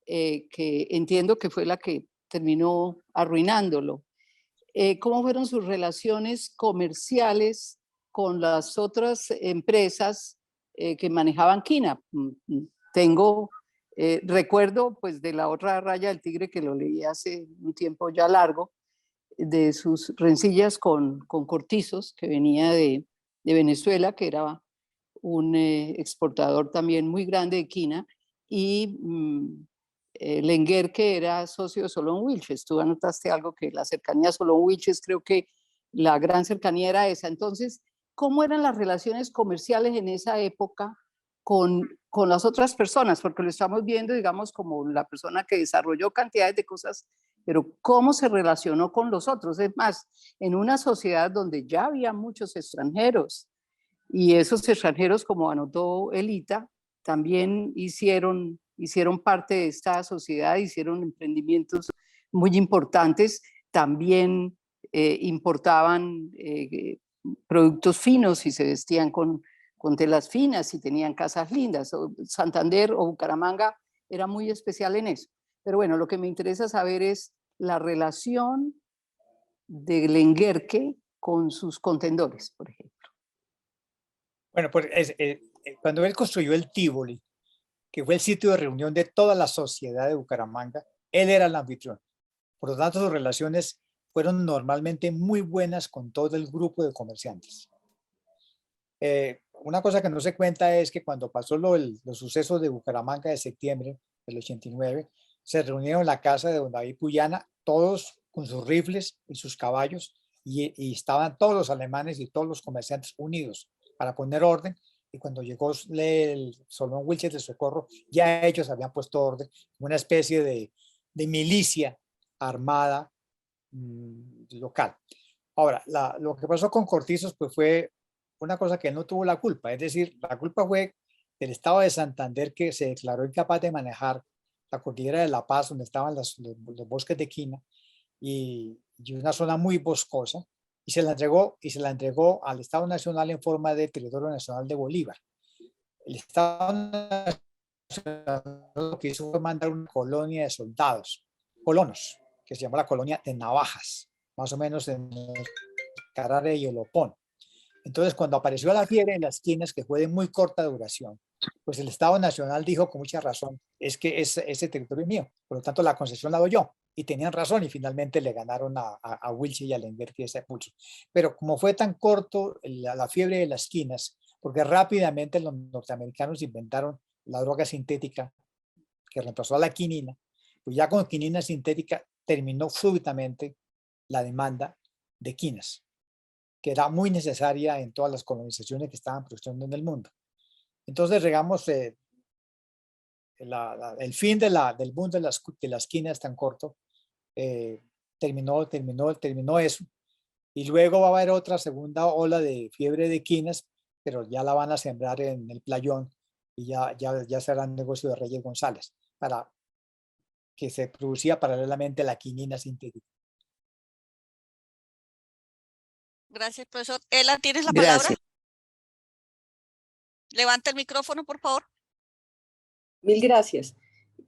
que entiendo que fue la que terminó arruinándolo. ¿Cómo fueron sus relaciones comerciales con las otras empresas que manejaban quina? Recuerdo pues de La otra raya del tigre, que lo leí hace un tiempo ya largo, de sus rencillas con Cortizos, que venía de Venezuela, que era un exportador también muy grande de quina, y Lenguer, que era socio de Solón Wilches. Tú anotaste algo, que la cercanía a Solón Wilches, creo que la gran cercanía era esa. Entonces, ¿cómo eran las relaciones comerciales en esa época con las otras personas? Porque lo estamos viendo, digamos, como la persona que desarrolló cantidades de cosas, pero ¿cómo se relacionó con los otros? Es más, en una sociedad donde ya había muchos extranjeros, y esos extranjeros, como anotó Elita, también hicieron parte de esta sociedad, hicieron emprendimientos muy importantes, también importaban productos finos y se vestían con telas finas y tenían casas lindas. Santander o Bucaramanga era muy especial en eso. Pero bueno, lo que me interesa saber es la relación de Lenguerque con sus contendores, por ejemplo. Bueno, pues cuando él construyó el Tívoli, que fue el sitio de reunión de toda la sociedad de Bucaramanga, él era el anfitrión. Por lo tanto, sus relaciones fueron normalmente muy buenas con todo el grupo de comerciantes. Una cosa que no se cuenta es que cuando pasó los sucesos de Bucaramanga de septiembre del 89, se reunieron en la casa de don David Puyana, todos con sus rifles y sus caballos, y estaban todos los alemanes y todos los comerciantes unidos para poner orden. Y cuando llegó el Solón Wilches de Socorro, ya ellos habían puesto orden, una especie de milicia armada local. Ahora, lo que pasó con Cortizos pues fue una cosa que él no tuvo la culpa, es decir, la culpa fue del estado de Santander, que se declaró incapaz de manejar la cordillera de La Paz, donde estaban los bosques de quina, y una zona muy boscosa, y se la entregó al Estado Nacional en forma de territorio nacional de Bolívar. El Estado Nacional lo que hizo fue mandar una colonia de soldados, colonos, que se llamó la colonia de Navajas, más o menos en Carare y Olopón. Entonces, cuando apareció la fiebre en las esquinas, que fue de muy corta duración, pues el Estado Nacional dijo con mucha razón, es que ese territorio es mío, por lo tanto la concesión la doy yo. Y tenían razón, y finalmente le ganaron a Wilches y a Lenguerque ese pulso. Pero como fue tan corto la fiebre de las esquinas, porque rápidamente los norteamericanos inventaron la droga sintética que reemplazó a la quinina, pues ya con quinina sintética terminó súbitamente la demanda de quinas, que era muy necesaria en todas las colonizaciones que estaban produciendo en el mundo. Entonces, digamos, el fin del boom de las quinas tan corto terminó eso. Y luego va a haber otra segunda ola de fiebre de quinas, pero ya la van a sembrar en el playón y ya será un negocio de Reyes González, para que se producía paralelamente la quinina sintética. Gracias, profesor. Ela, ¿tienes la palabra? Gracias. Levanta el micrófono, por favor. Mil gracias.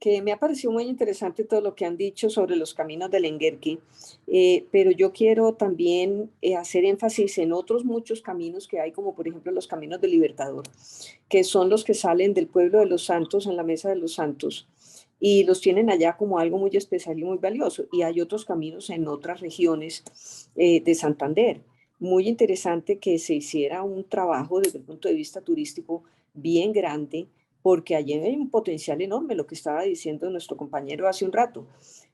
Que me ha parecido muy interesante todo lo que han dicho sobre los caminos de Lenguerque, pero yo quiero también hacer énfasis en otros muchos caminos que hay, como por ejemplo los caminos del Libertador, que son los que salen del pueblo de Los Santos, en la Mesa de los Santos, y los tienen allá como algo muy especial y muy valioso. Y hay otros caminos en otras regiones de Santander. Muy interesante que se hiciera un trabajo desde el punto de vista turístico bien grande, porque allí hay un potencial enorme, lo que estaba diciendo nuestro compañero hace un rato.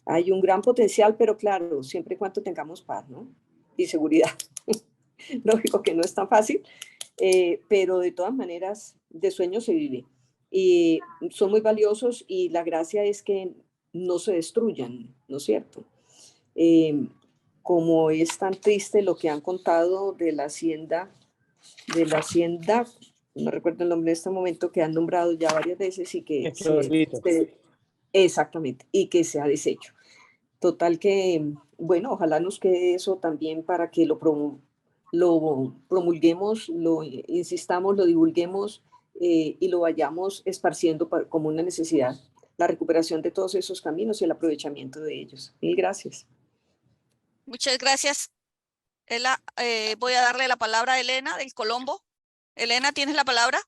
Hay un gran potencial, pero claro, siempre y cuando tengamos paz, ¿no? Y seguridad. Lógico que no es tan fácil, pero de todas maneras, de sueño se vive. Y son muy valiosos y la gracia es que no se destruyan, ¿no es cierto? como es tan triste lo que han contado de la hacienda, no recuerdo el nombre en este momento, que han nombrado ya varias veces y que exactamente, y que se ha deshecho. Total que, bueno, ojalá nos quede eso también para que lo promulguemos, lo insistamos, lo divulguemos y lo vayamos esparciendo como una necesidad, la recuperación de todos esos caminos y el aprovechamiento de ellos. Mil gracias. Muchas gracias. Voy a darle la palabra a Elena del Colombo. Elena, ¿tienes la palabra?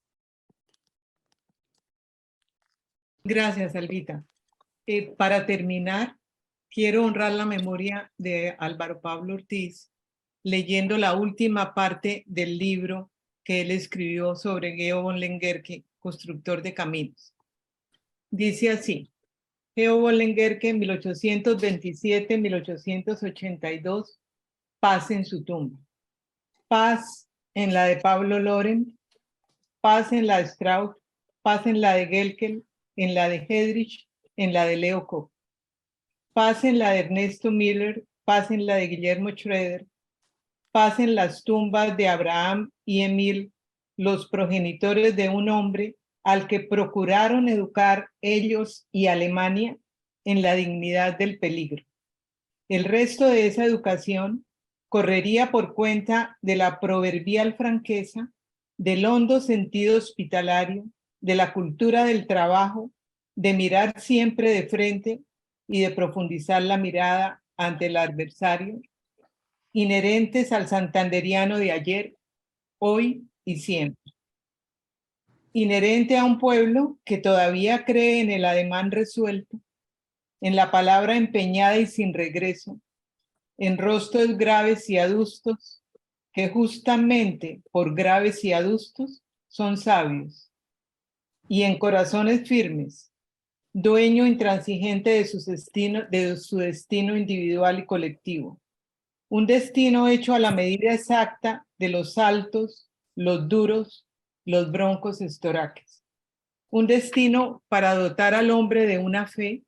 Gracias, Albita. Para terminar, quiero honrar la memoria de Álvaro Pablo Ortiz, leyendo la última parte del libro que él escribió sobre Geo von Lengerke, constructor de caminos. Dice así: Geo von Lengerke, 1827-1882, paz en su tumba. Paz en la de Pablo Loren, paz en la de Strauss, paz en la de Gelkel, en la de Heydrich, en la de Leo Koch. Paz en la de Ernesto Miller, paz en la de Guillermo Schroeder, paz en las tumbas de Abraham y Emil, los progenitores de un hombre al que procuraron educar ellos y Alemania en la dignidad del peligro. El resto de esa educación correría por cuenta de la proverbial franqueza, del hondo sentido hospitalario, de la cultura del trabajo, de mirar siempre de frente y de profundizar la mirada ante el adversario, inherentes al santanderiano de ayer, hoy y siempre. Inherente a un pueblo que todavía cree en el ademán resuelto, en la palabra empeñada y sin regreso, en rostros graves y adustos, que justamente por graves y adustos son sabios, y en corazones firmes, dueño intransigente de su destino individual y colectivo. Un destino hecho a la medida exacta de los altos, los duros, los broncos estoraques. Un destino para dotar al hombre de una fe,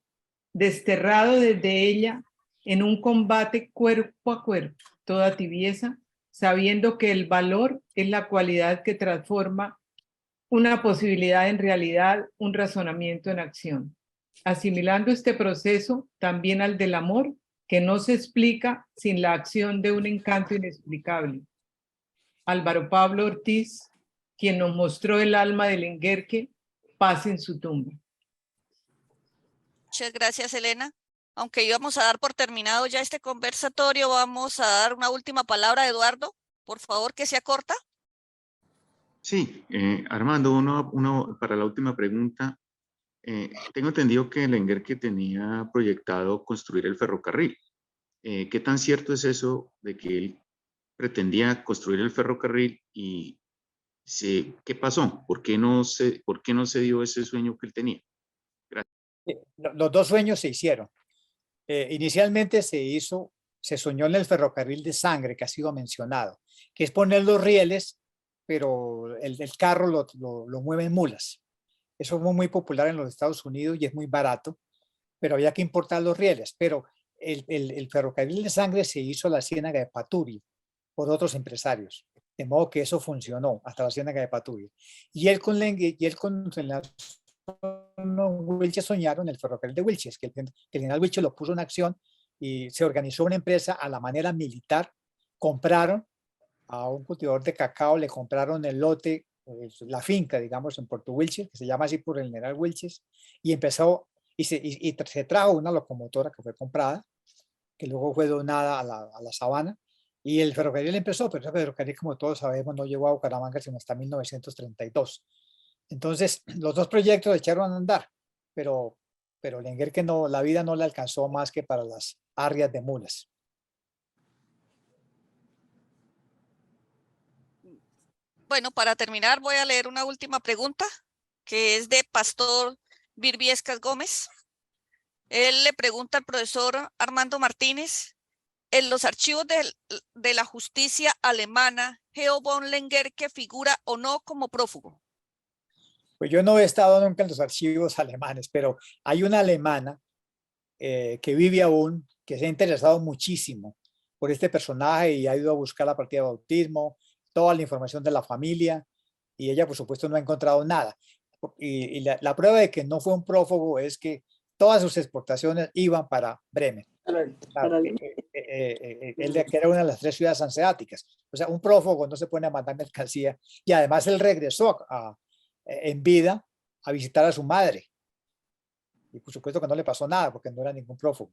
desterrado desde ella en un combate cuerpo a cuerpo, toda tibieza, sabiendo que el valor es la cualidad que transforma una posibilidad en realidad, un razonamiento en acción. Asimilando este proceso también al del amor, que no se explica sin la acción de un encanto inexplicable. Álvaro Pablo Ortiz, quien nos mostró el alma del Lengerke, paz en su tumba. Muchas gracias, Elena. Aunque íbamos a dar por terminado ya este conversatorio, vamos a dar una última palabra a Eduardo, por favor, que sea corta. Sí, Armando, uno para la última pregunta. Tengo entendido que Lengerke tenía proyectado construir el ferrocarril. ¿Qué tan cierto es eso de que él pretendía construir el ferrocarril y qué pasó? ¿Por qué no se dio ese sueño que él tenía? Gracias. Los dos sueños se hicieron. Inicialmente se soñó en el ferrocarril de sangre que ha sido mencionado, que es poner los rieles, pero el carro lo mueven mulas. Eso fue muy popular en los Estados Unidos y es muy barato, pero había que importar los rieles. Pero el ferrocarril de sangre se hizo a la Ciénaga de Paturio por otros empresarios, de modo que eso funcionó hasta la Ciénaga de Paturio. Y él con Wilches soñaron el ferrocarril de Wilches, que el general Wilches lo puso en acción y se organizó una empresa a la manera militar. Compraron a un cultivador de cacao, le compraron el lote, la finca, digamos, en Puerto Wilches, que se llama así por el general Wilches, y empezó, y se trajo una locomotora que fue comprada, que luego fue donada a la Sabana, y el ferrocarril empezó, pero el ferrocarril, como todos sabemos, no llegó a Bucaramanga sino hasta 1932. Entonces, los dos proyectos echaron a andar, pero Lengerke no, la vida no le alcanzó más que para las arrias de mulas. Bueno, para terminar voy a leer una última pregunta, que es de Pastor Virbiescas Gómez. Él le pregunta al profesor Armando Martínez: en los archivos de la justicia alemana, Geo von Lengerke figura o no como prófugo. Pues yo no he estado nunca en los archivos alemanes, pero hay una alemana que vive aún, que se ha interesado muchísimo por este personaje y ha ido a buscar la partida de bautismo, toda la información de la familia, y ella por supuesto no ha encontrado nada. Y la prueba de que no fue un prófugo es que todas sus exportaciones iban para Bremen. Claro, que era una de las 3 ciudades hanseáticas. O sea, un prófugo no se pone a mandar mercancía, y además él regresó en vida a visitar a su madre. Y por supuesto que no le pasó nada porque no era ningún prófugo.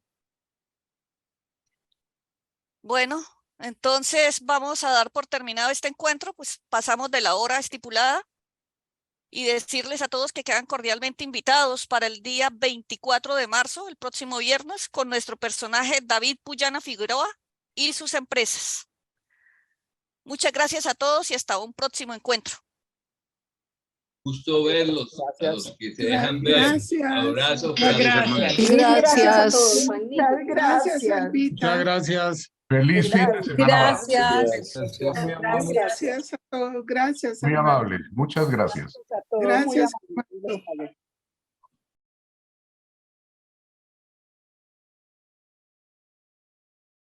Bueno, entonces vamos a dar por terminado este encuentro, pues pasamos de la hora estipulada, y decirles a todos que quedan cordialmente invitados para el día 24 de marzo, el próximo viernes, con nuestro personaje David Puyana Figueroa y sus empresas. Muchas gracias a todos y hasta un próximo encuentro. Gusto verlos, a los que se dejan ver. Gracias. Abrazos. Gracias. Gracias a todos. Muchas gracias, Albita. Muchas gracias. Feliz fin de semana. Gracias. Gracias a todos. Gracias. Muy amable. Muchas gracias. Gracias.